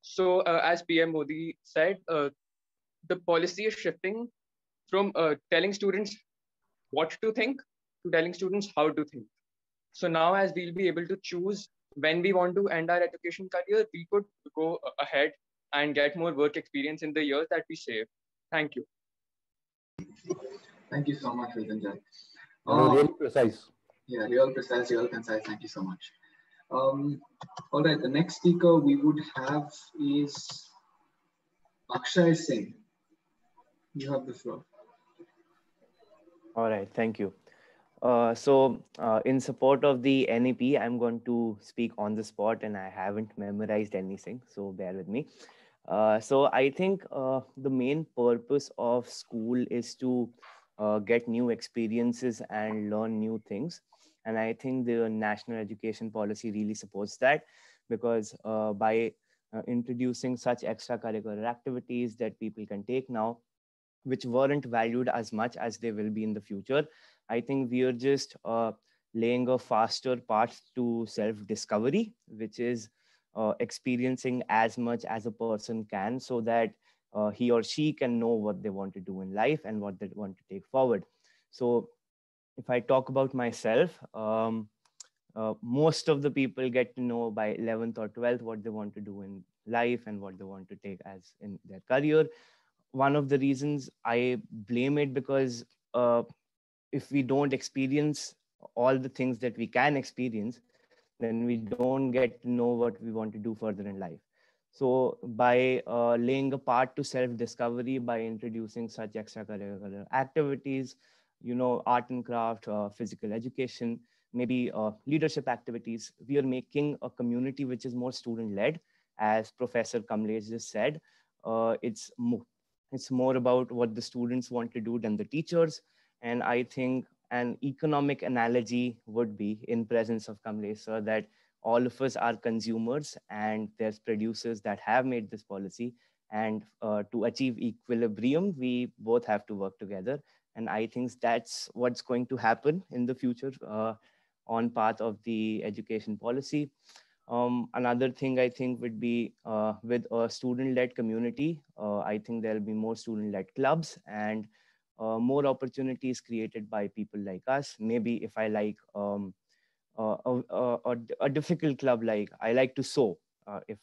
So as PM Modi said, the policy is shifting from telling students what to think to telling students how to think. So now, as we'll be able to choose when we want to end our education career, we could go ahead and get more work experience in the years that we save. Thank you.
Thank you so much, Ritanjan.
Really precise.
Yeah, real precise, real concise. Thank you so much. All right, the next speaker we would have is Akshay Singh. You have the floor.
All right, thank you. In support of the NEP, I'm going to speak on the spot, and I haven't memorized anything, so bear with me. So I think the main purpose of school is to get new experiences and learn new things. And I think the national education policy really supports that, because by introducing such extracurricular activities that people can take now, which weren't valued as much as they will be in the future, I think we are just laying a faster path to self-discovery, which is experiencing as much as a person can, so that he or she can know what they want to do in life and what they want to take forward. So if I talk about myself, most of the people get to know by 11th or 12th what they want to do in life and what they want to take as in their career. One of the reasons I blame it, because if we don't experience all the things that we can experience, then we don't get to know what we want to do further in life. So by laying a path to self-discovery, by introducing such extracurricular activities, art and craft, physical education, maybe leadership activities, we are making a community which is more student-led. As Professor Kamlesh just said, it's more about what the students want to do than the teachers. And I think an economic analogy would be, in presence of Kamlesh sir, that all of us are consumers and there's producers that have made this policy. And to achieve equilibrium, we both have to work together. And I think that's what's going to happen in the future on path of the education policy. Another thing I think would be with a student-led community, I think there'll be more student-led clubs and more opportunities created by people like us. Maybe if I like a difficult club, like I like to sew, if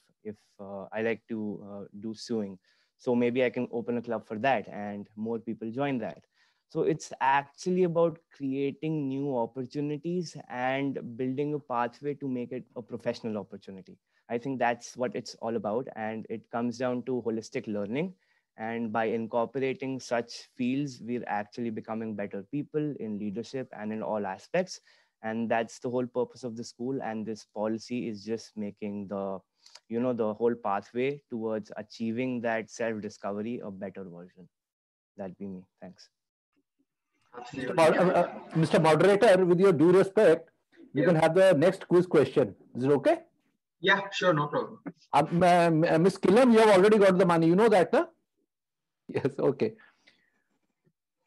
I like to do sewing, so maybe I can open a club for that and more people join that. So it's actually about creating new opportunities and building a pathway to make it a professional opportunity. I think that's what it's all about. And it comes down to holistic learning. And by incorporating such fields, we're actually becoming better people in leadership and in all aspects. And that's the whole purpose of the school. And this policy is just making the whole pathway towards achieving that self-discovery a better version. That'd be me. Thanks.
Mr. Moderator, with your due respect, you can have the next quiz question. Is it okay?
Yeah, sure, no problem.
Ms. Killam, you have already got the money. You know that, huh? Yes, okay.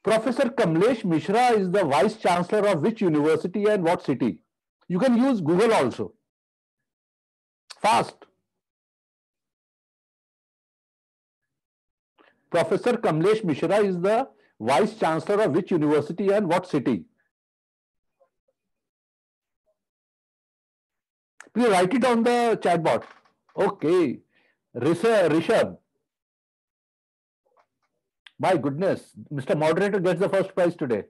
Professor Kamlesh Mishra is the Vice Chancellor of which university and what city? You can use Google also. Fast. Professor Kamlesh Mishra is the Vice Chancellor of which university and what city? Please write it on the chat box. Okay. Rishabh. My goodness, Mr. Moderator gets the first prize today.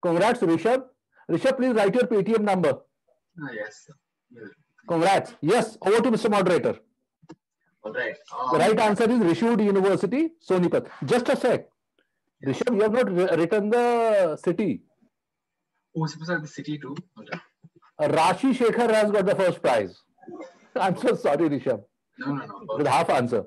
Congrats, Rishabh. Rishabh, please write your Paytm number.
Yes, sir. Yeah.
Congrats. Yes, over to Mr. Moderator.
All right.
The right answer is Rishabh University, Sonipat. Just a sec. Yes. Rishabh, you have not written the city.
Oh, supposed the city too. Okay.
Rashi Shekhar has got the first prize. I'm so sorry, Rishabh.
No.
With half answer.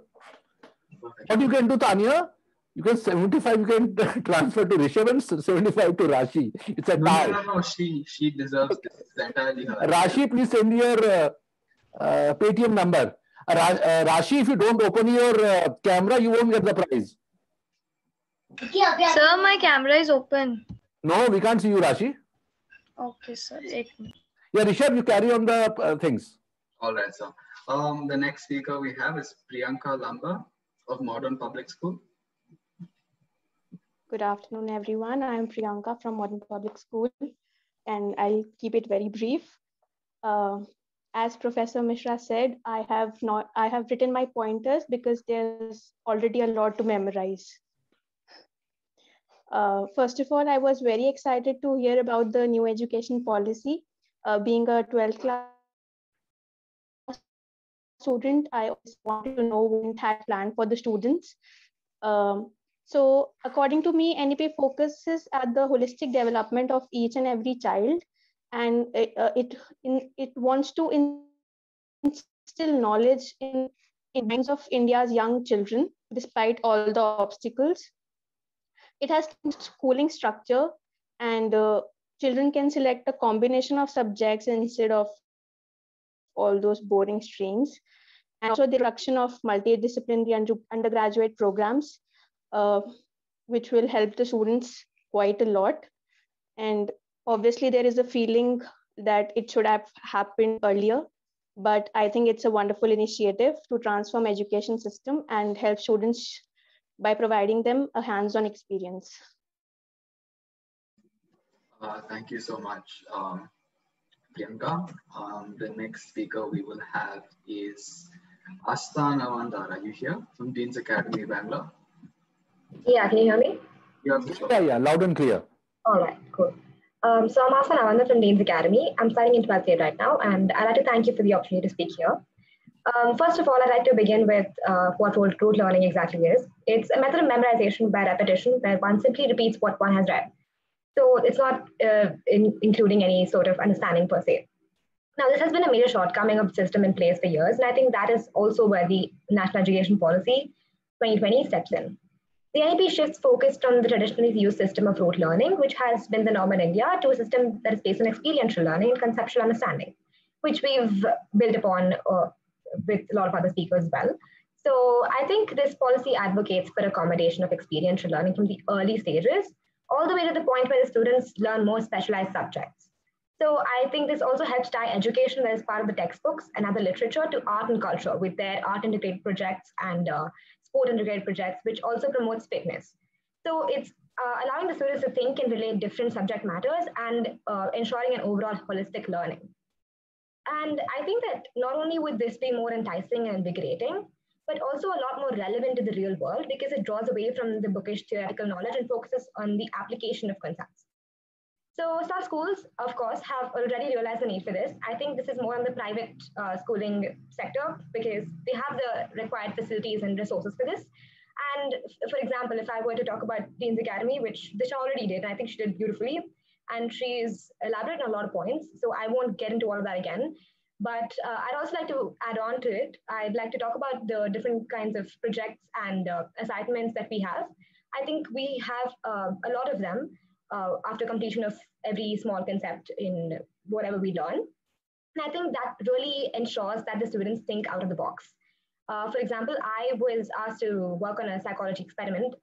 Perfect. What you can do, Tanya? You can 75. You can transfer to Rishabh and 75 to Rashi. It's a tie.
No. She deserves this entirely.
Rashi, please send your Paytm number. Rashi, if you don't open your camera, you won't get the prize.
Sir, my camera is open.
No, we can't see you, Rashi.
Okay, sir.
Yeah, Rishabh, you carry on the things.
All right, sir. The next speaker we have is Priyanka Lamba of Modern Public School.
Good afternoon, everyone. I am Priyanka from Modern Public School, and I'll keep it very brief. As Professor Mishra said, I have written my pointers because there's already a lot to memorize. First of all, I was very excited to hear about the new education policy. Being a 12th class student, I always wanted to know what it had planned for the students. So according to me, NEP focuses at the holistic development of each and every child, and it wants to instill knowledge in minds of India's young children, despite all the obstacles. It has schooling structure, and children can select a combination of subjects instead of all those boring streams. And also the introduction of multidisciplinary undergraduate programs, which will help the students quite a lot. And obviously there is a feeling that it should have happened earlier, but I think it's a wonderful initiative to transform education system and help students by providing them a hands-on experience.
Thank you so much, Priyanka. The next speaker we will have is Astana Vandar. Are you here from Dean's Academy, Bangalore?
Yeah, can you hear me?
Yeah, loud and clear.
All right, cool. So I'm Astana Vandar from Dean's Academy. I'm studying in 12th grade right now, and I'd like to thank you for the opportunity to speak here. First of all, I'd like to begin with what rote learning exactly is. It's a method of memorization by repetition where one simply repeats what one has read. So it's not including any sort of understanding per se. Now, this has been a major shortcoming of the system in place for years, and I think that is also where the National Education Policy 2020 steps in. The NEP shifts focus from the traditionally used system of rote learning, which has been the norm in India, to a system that is based on experiential learning and conceptual understanding, which we've built upon with a lot of other speakers as well. So I think this policy advocates for accommodation of experiential learning from the early stages, all the way to the point where the students learn more specialized subjects. So I think this also helps tie education that is part of the textbooks and other literature to art and culture with their art integrated projects and sport integrated projects, which also promotes fitness. So it's allowing the students to think and relate different subject matters and ensuring an overall holistic learning. And I think that not only would this be more enticing and invigorating, but also a lot more relevant to the real world because it draws away from the bookish theoretical knowledge and focuses on the application of concepts. So some schools, of course, have already realized the need for this. I think this is more on the private schooling sector because they have the required facilities and resources for this. And for example, if I were to talk about Dean's Academy, which Disha already did, and I think she did beautifully, and she's elaborated on a lot of points, so I won't get into all of that again. But I'd also like to add on to it. I'd like to talk about the different kinds of projects and assignments that we have. I think we have a lot of them after completion of every small concept in whatever we learn. And I think that really ensures that the students think out of the box. For example, I was asked to work on a psychology experiment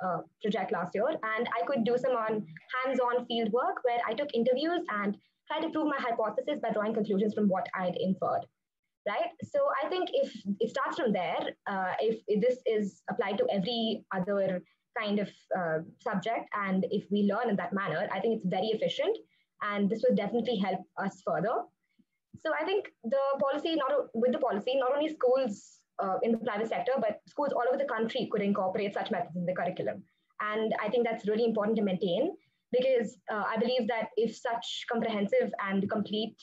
project last year, and I could do some hands-on field work where I took interviews and tried to prove my hypothesis by drawing conclusions from what I'd inferred, right? So I think if it starts from there, if this is applied to every other kind of subject, and if we learn in that manner, I think it's very efficient, and this will definitely help us further. So I think with the policy, not only schools in the private sector, but schools all over the country could incorporate such methods in the curriculum. And I think that's really important to maintain, because I believe that if such comprehensive and complete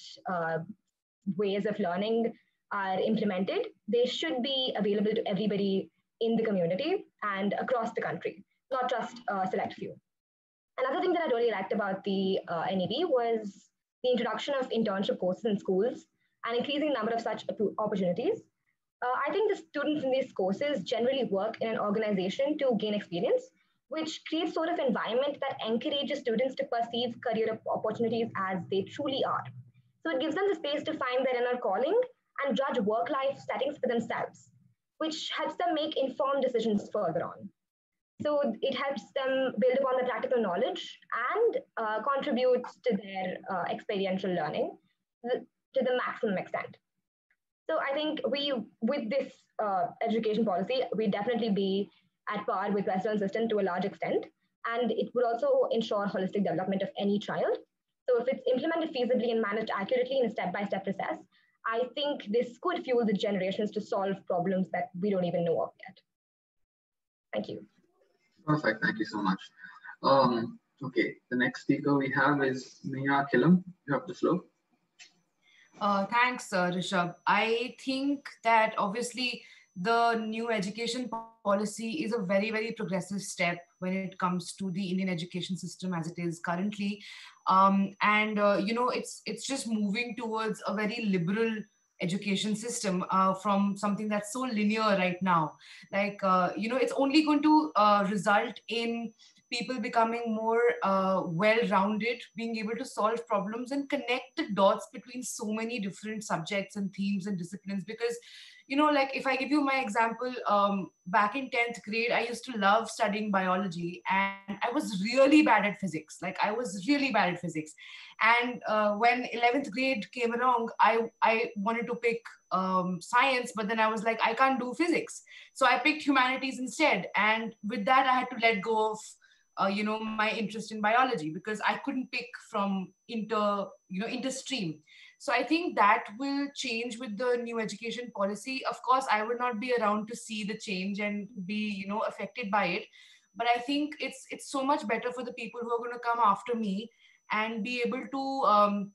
ways of learning are implemented, they should be available to everybody in the community and across the country, not just a select few. Another thing that I really liked about the NEP was the introduction of internship courses in schools and increasing number of such opportunities. I think the students in these courses generally work in an organization to gain experience, which creates sort of environment that encourages students to perceive career opportunities as they truly are. So it gives them the space to find their inner calling and judge work-life settings for themselves, which helps them make informed decisions further on. So it helps them build upon the practical knowledge and contributes to their experiential learning to the maximum extent. So I think with this education policy, we definitely be at par with Western system to a large extent, and it would also ensure holistic development of any child. So if it's implemented feasibly and managed accurately in a step-by-step process, I think this could fuel the generations to solve problems that we don't even know of yet. Thank you.
Perfect. Thank you so much. Okay, the next speaker we have is Neha Killam. You have the floor.
Thanks, Rishabh. I think that obviously the new education policy is a very, very progressive step when it comes to the Indian education system as it is currently. You know, it's just moving towards a very liberal education system from something that's so linear right now. Like, you know, it's only going to result in people becoming more well-rounded, being able to solve problems and connect the dots between so many different subjects and themes and disciplines. Because, you know, like if I give you my example, back in 10th grade, I used to love studying biology and I was really bad at physics. Like I was really bad at physics. And when 11th grade came along, I wanted to pick science, but then I was like, I can't do physics. So I picked humanities instead. And with that, I had to let go of you know, my interest in biology because I couldn't pick from interstream. So I think that will change with the new education policy. Of course, I would not be around to see the change and be, you know, affected by it. But I think it's so much better for the people who are going to come after me and be able to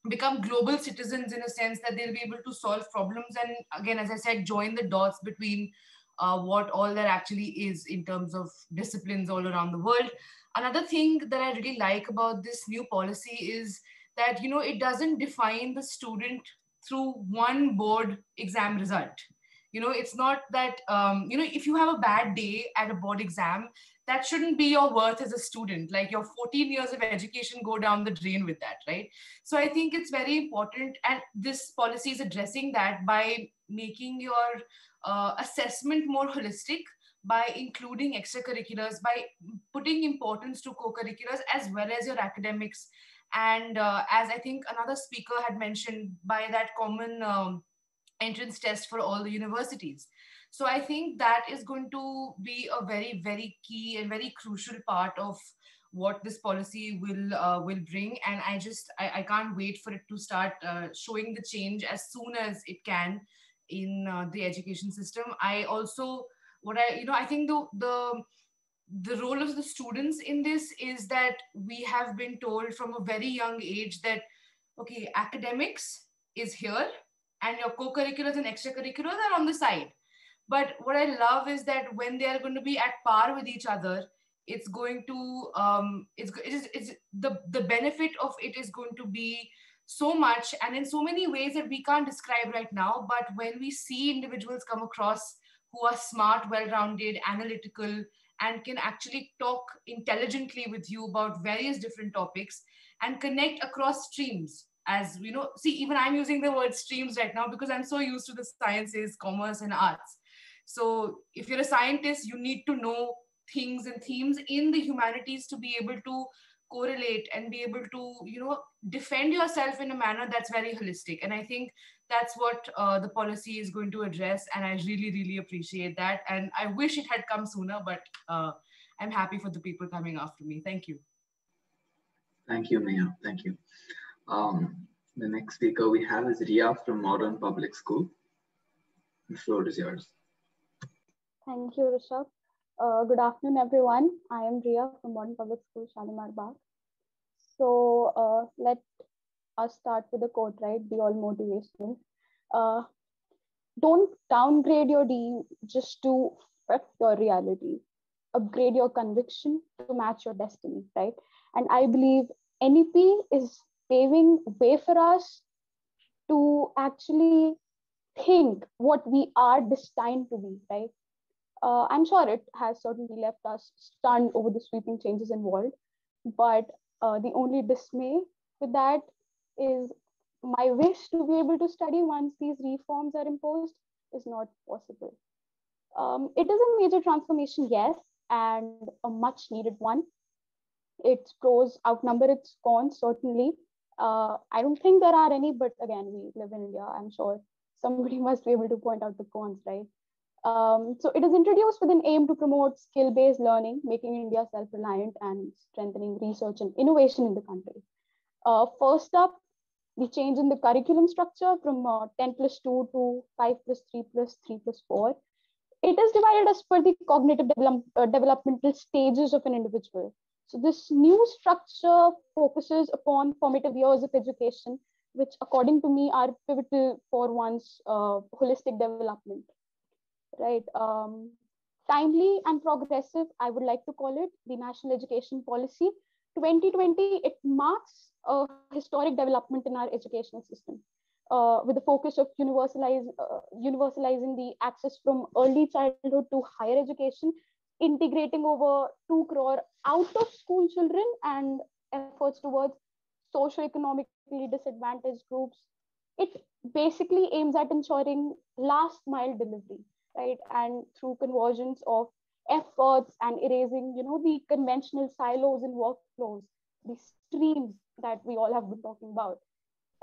become global citizens in a sense that they'll be able to solve problems. And again, as I said, join the dots between what all there actually is in terms of disciplines all around the world. Another thing that I really like about this new policy is that, you know, it doesn't define the student through one board exam result. You know, it's not that, you know, if you have a bad day at a board exam, that shouldn't be your worth as a student. Like your 14 years of education go down the drain with that, right? So I think it's very important. And this policy is addressing that by making your assessment more holistic, by including extracurriculars, by putting importance to co-curriculars as well as your academics. And as I think another speaker had mentioned, by that common entrance test for all the universities. So I think that is going to be a very, very key and very crucial part of what this policy will bring. And I can't wait for it to start showing the change as soon as it can in the education system. I also, I think the role of the students in this is that we have been told from a very young age that, okay, academics is here and your co-curriculars and extracurriculars are on the side. But what I love is that when they are going to be at par with each other, it's going to, the benefit of it is going to be so much and in so many ways that we can't describe right now. But when we see individuals come across who are smart, well-rounded, analytical, and can actually talk intelligently with you about various different topics and connect across streams. As we know, see, even I'm using the word streams right now because I'm so used to the sciences, commerce, and arts. So if you're a scientist, you need to know things and themes in the humanities to be able to correlate and be able to, you know, defend yourself in a manner that's very holistic. And I think that's what the policy is going to address. And I really, really appreciate that. And I wish it had come sooner, but I'm happy for the people coming after me. Thank you.
Thank you, Neha. Thank you. The next speaker we have is Ria from Modern Public School. The floor is yours.
Thank you, Rishabh. Good afternoon, everyone. I am Ria from Modern Public School, Shalimar Bagh. So let us start with a quote, right? Be all motivational. Don't downgrade your D just to fit your reality. Upgrade your conviction to match your destiny, right? And I believe NEP is paving way for us to actually think what we are destined to be, right? I'm sure it has certainly left us stunned over the sweeping changes involved, but the only dismay with that is my wish to be able to study once these reforms are imposed is not possible. It is a major transformation, yes, and a much needed one. Its pros outnumber its cons, certainly. I don't think there are any, but again, we live in India. I'm sure somebody must be able to point out the cons, right? So it is introduced with an aim to promote skill-based learning, making India self-reliant and strengthening research and innovation in the country. First up, the change in the curriculum structure from 10+2 to 5+3+3+4. It is divided as per the cognitive developmental stages of an individual. So this new structure focuses upon formative years of education, which according to me are pivotal for one's holistic development, right? Timely and progressive, I would like to call it, the National Education Policy 2020, it marks a historic development in our educational system. With the focus of universalizing the access from early childhood to higher education, integrating over 2 crore out of school children and efforts towards socioeconomically disadvantaged groups. It basically aims at ensuring last mile delivery, right? And through convergence of efforts and erasing, the conventional silos in workflows, the streams that we all have been talking about.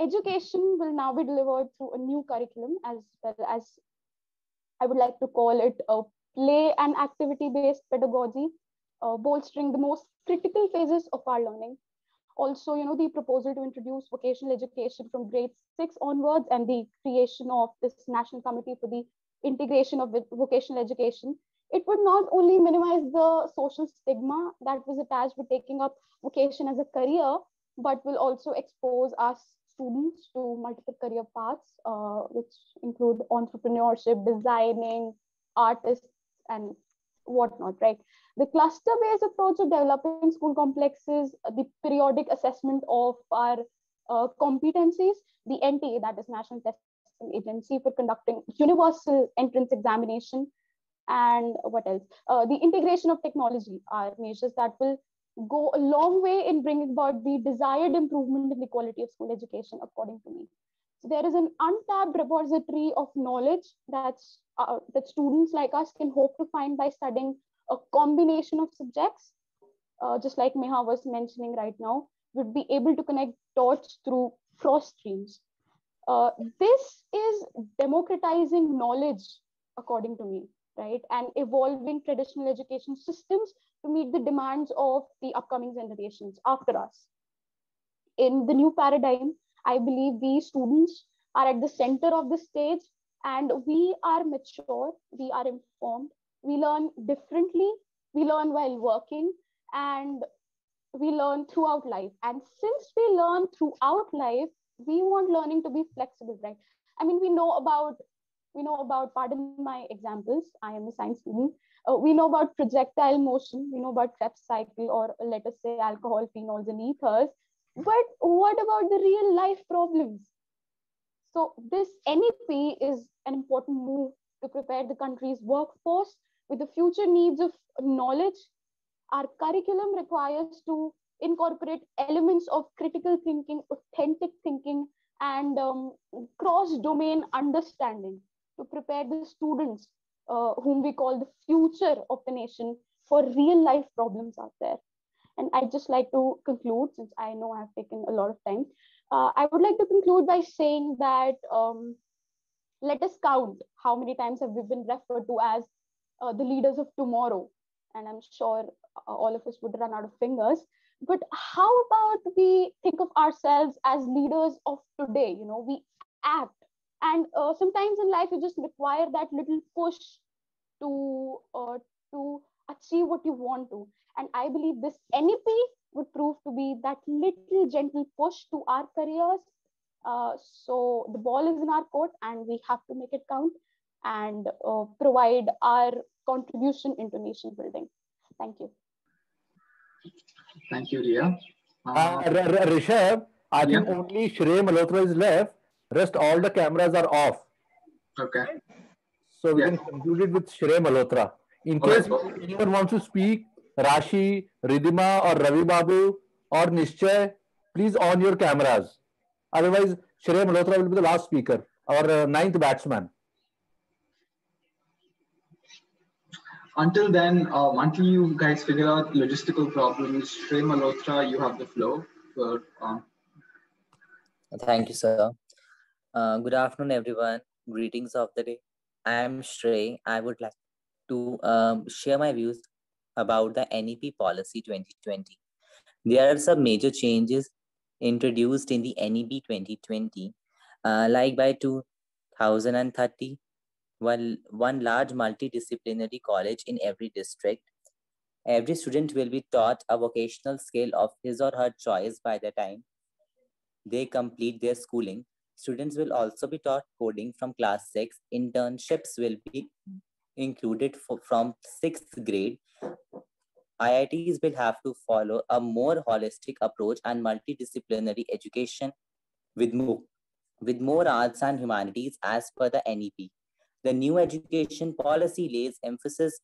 Education will now be delivered through a new curriculum, as well as I would like to call it a play and activity-based pedagogy, bolstering the most critical phases of our learning. Also, the proposal to introduce vocational education from grade 6 onwards and the creation of this national committee for the integration of vocational education. It would not only minimize the social stigma that was attached with taking up vocation as a career, but will also expose us students to multiple career paths, which include entrepreneurship, designing, artists, and whatnot, right? The cluster-based approach of developing school complexes, the periodic assessment of our competencies, the NTA, that is National Testing Agency, for conducting universal entrance examination, and what else? The integration of technology are measures that will go a long way in bringing about the desired improvement in the quality of school education, according to me. So there is an untapped repository of knowledge that students like us can hope to find by studying a combination of subjects, just like Meha was mentioning right now, would be able to connect dots through cross streams. This is democratizing knowledge, according to me, right? And evolving traditional education systems to meet the demands of the upcoming generations after us. In the new paradigm, I believe we students are at the center of the stage, and we are mature, we are informed, we learn differently, we learn while working, and we learn throughout life. And since we learn throughout life, we want learning to be flexible, right? I mean, we know about, pardon my examples, I am a science student. We know about projectile motion, we know about Krebs cycle, or let us say alcohol, phenols, and ethers. But what about the real life problems? So this NEP is an important move to prepare the country's workforce with the future needs of knowledge. Our curriculum requires to incorporate elements of critical thinking, authentic thinking, and cross-domain understanding to prepare the students, whom we call the future of the nation, for real life problems out there. And I'd just like to conclude, since I know I've taken a lot of time. I would like to conclude by saying that let us count how many times have we been referred to as the leaders of tomorrow. And I'm sure all of us would run out of fingers. But how about we think of ourselves as leaders of today? You know, we act, and sometimes in life you just require that little push to achieve what you want to. And I believe this NEP would prove to be that little gentle push to our careers. So the ball is in our court, and we have to make it count and provide our contribution into nation building. Thank you.
Thank you, Ria.
Rishabh, I think only Shrey Malhotra is left. Rest all the cameras are off.
Okay.
So we can conclude it with Shrey Malhotra. In case anyone wants to speak, Rashi, Ridhima or Ravi Babu or Nishchay, please on your cameras. Otherwise, Shrey Malhotra will be the last speaker, our ninth batsman.
Until then, until you guys figure out logistical problems, Shrey Malhotra, you have the floor.
Thank you, sir. Good afternoon, everyone. Greetings of the day. I am Shrey. I would like to share my views about the NEP policy 2020. There are some major changes introduced in the NEP 2020, like by 2030, one large multidisciplinary college in every district. Every student will be taught a vocational skill of his or her choice by the time they complete their schooling. Students will also be taught coding from class 6. Internships will be included from 6th grade. IITs will have to follow a more holistic approach and multidisciplinary education with more arts and humanities as per the NEP. The new education policy lays emphasis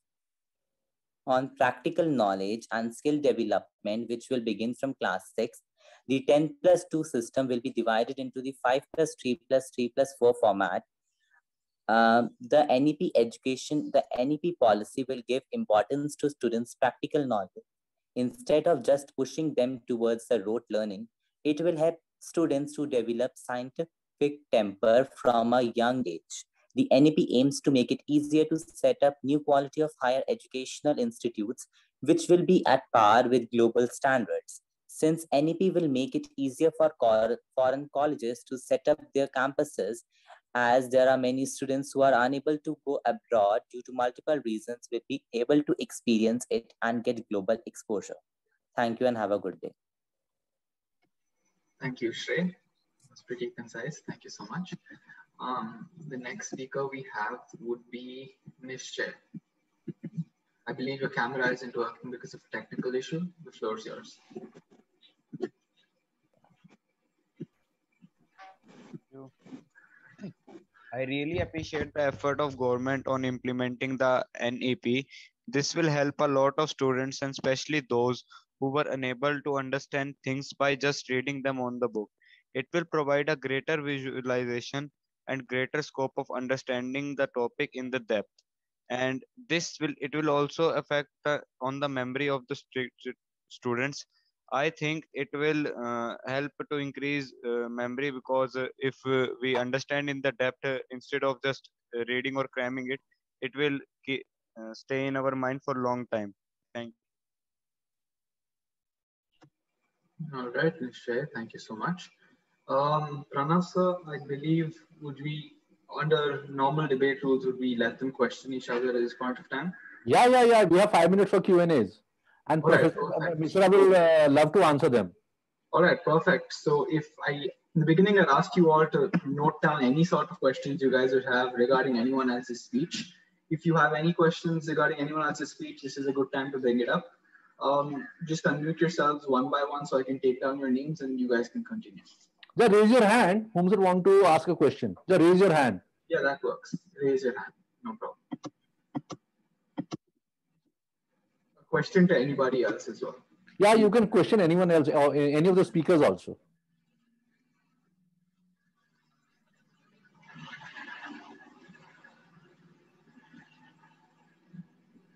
on practical knowledge and skill development, which will begin from class 6. The 10+2 system will be divided into the 5+3+3+4 format. The NEP policy will give importance to students' practical knowledge. Instead of just pushing them towards the rote learning, it will help students to develop scientific temper from a young age. The NEP aims to make it easier to set up new quality of higher educational institutes, which will be at par with global standards. Since NEP will make it easier for foreign colleges to set up their campuses, as there are many students who are unable to go abroad due to multiple reasons, will be able to experience it and get global exposure. Thank you and have a good day.
Thank you, Shrey. That's pretty concise. Thank you so much. The next speaker we have would be Nishchay. I believe your camera isn't working because of a technical issue. The floor is yours.
I really appreciate the effort of government on implementing the NEP. This will help a lot of students, and especially those who were unable to understand things by just reading them on the book. It will provide a greater visualization and greater scope of understanding the topic in the depth. And it will also affect on the memory of the students. I think it will help to increase memory, because if we understand in the depth instead of just reading or cramming it, it will stay in our mind for a long time. Thank you.
All right, Nishchay, thank you so much. Pranav sir, I believe under normal debate rules, would we let them question each other at this point of time?
Yeah. We have 5 minutes for Q&As. And Professor Mishra will love to answer them.
All right, perfect. So in the beginning, I asked you all to note down any sort of questions you guys would have regarding anyone else's speech. If you have any questions regarding anyone else's speech, this is a good time to bring it up. Just unmute yourselves one by one so I can take down your names and you guys can continue.
Just raise your hand. Whom should want to ask a question? Just raise your hand.
Yeah, that works. Raise your hand. No problem. A question to anybody else as well.
Yeah, you can question anyone else or any of the speakers also.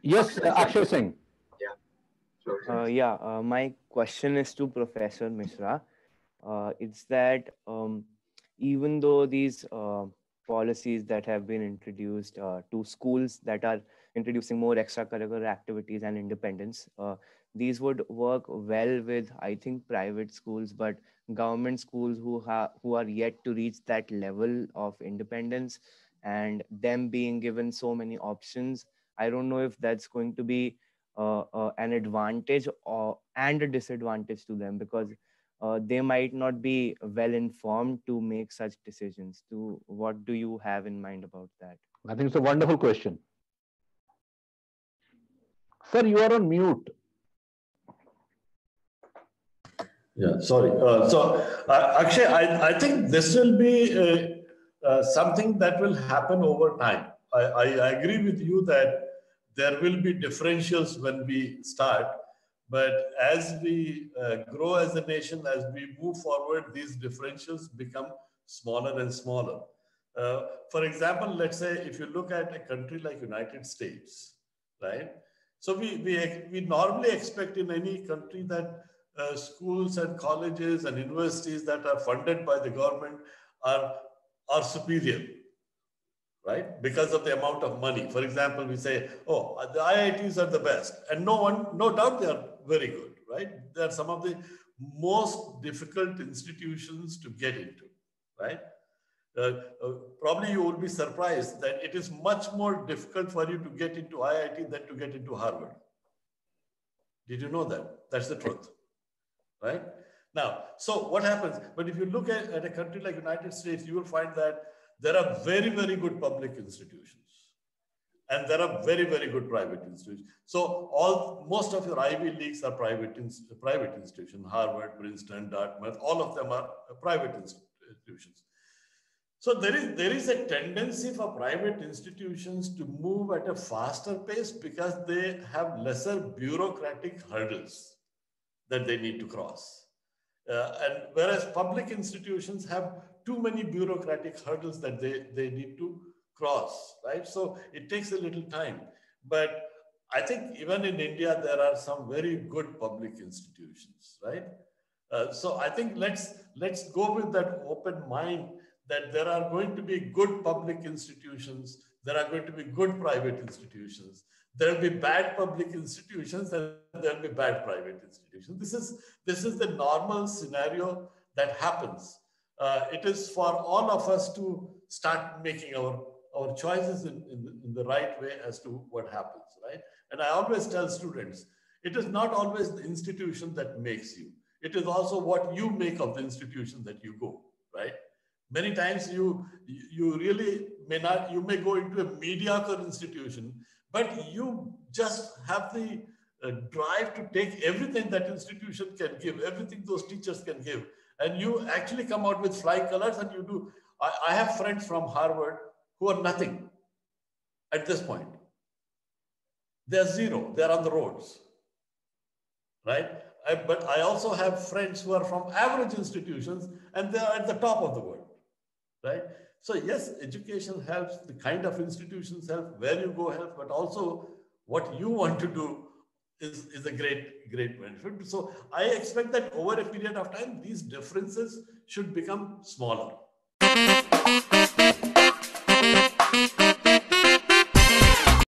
Yes, Akshay Singh.
My question is to Professor Mishra. It's that even though these policies that have been introduced to schools that are introducing more extracurricular activities and independence. These would work well with, I think, private schools, but government schools who are yet to reach that level of independence and them being given so many options, I don't know if that's going to be an advantage and a disadvantage to them, because they might not be well informed to make such decisions. What do you have in mind about that?
I think it's a wonderful question. Sir, you are on mute.
Yeah, sorry. Akshay, I think this will be something that will happen over time. I agree with you that there will be differentials when we start, but as we grow as a nation, as we move forward, these differentials become smaller and smaller. For example, let's say if you look at a country like United States, right? So we normally expect in any country that schools and colleges and universities that are funded by the government are superior, right? Because of the amount of money. For example, we say, oh, the IITs are the best. And no doubt they are very good, right? They are some of the most difficult institutions to get into, right? Probably you will be surprised that it is much more difficult for you to get into IIT than to get into Harvard. Did you know that? That's the truth, right? Now, so what happens? But if you look at a country like United States, you will find that there are very, very good public institutions. And there are very, very good private institutions. So most of your Ivy Leagues are private institutions. Harvard, Princeton, Dartmouth, all of them are private institutions. So there is a tendency for private institutions to move at a faster pace because they have lesser bureaucratic hurdles that they need to cross. And whereas public institutions have too many bureaucratic hurdles that they need to cross, right? So it takes a little time. But I think even in India, there are some very good public institutions, right? So I think let's go with that open mind that there are going to be good public institutions, there are going to be good private institutions, there will be bad public institutions, and there will be bad private institutions. This is the normal scenario that happens. It is for all of us to start making our choices in the right way as to what happens, right? And I always tell students, it is not always the institution that makes you. It is also what you make of the institution that you go, right? Many times you really you may go into a mediocre institution, but you just have the drive to take everything that institution can give, everything those teachers can give, and you actually come out with flying colors and you do. I have friends from Harvard who are nothing at this point. They're zero, they're on the roads, right? But I also have friends who are from average institutions and they're at the top of the world. Right? So yes, education helps, the kind of institutions help, where you go help, but also what you want to do is a great benefit. So I expect that over a period of time, these differences should become smaller.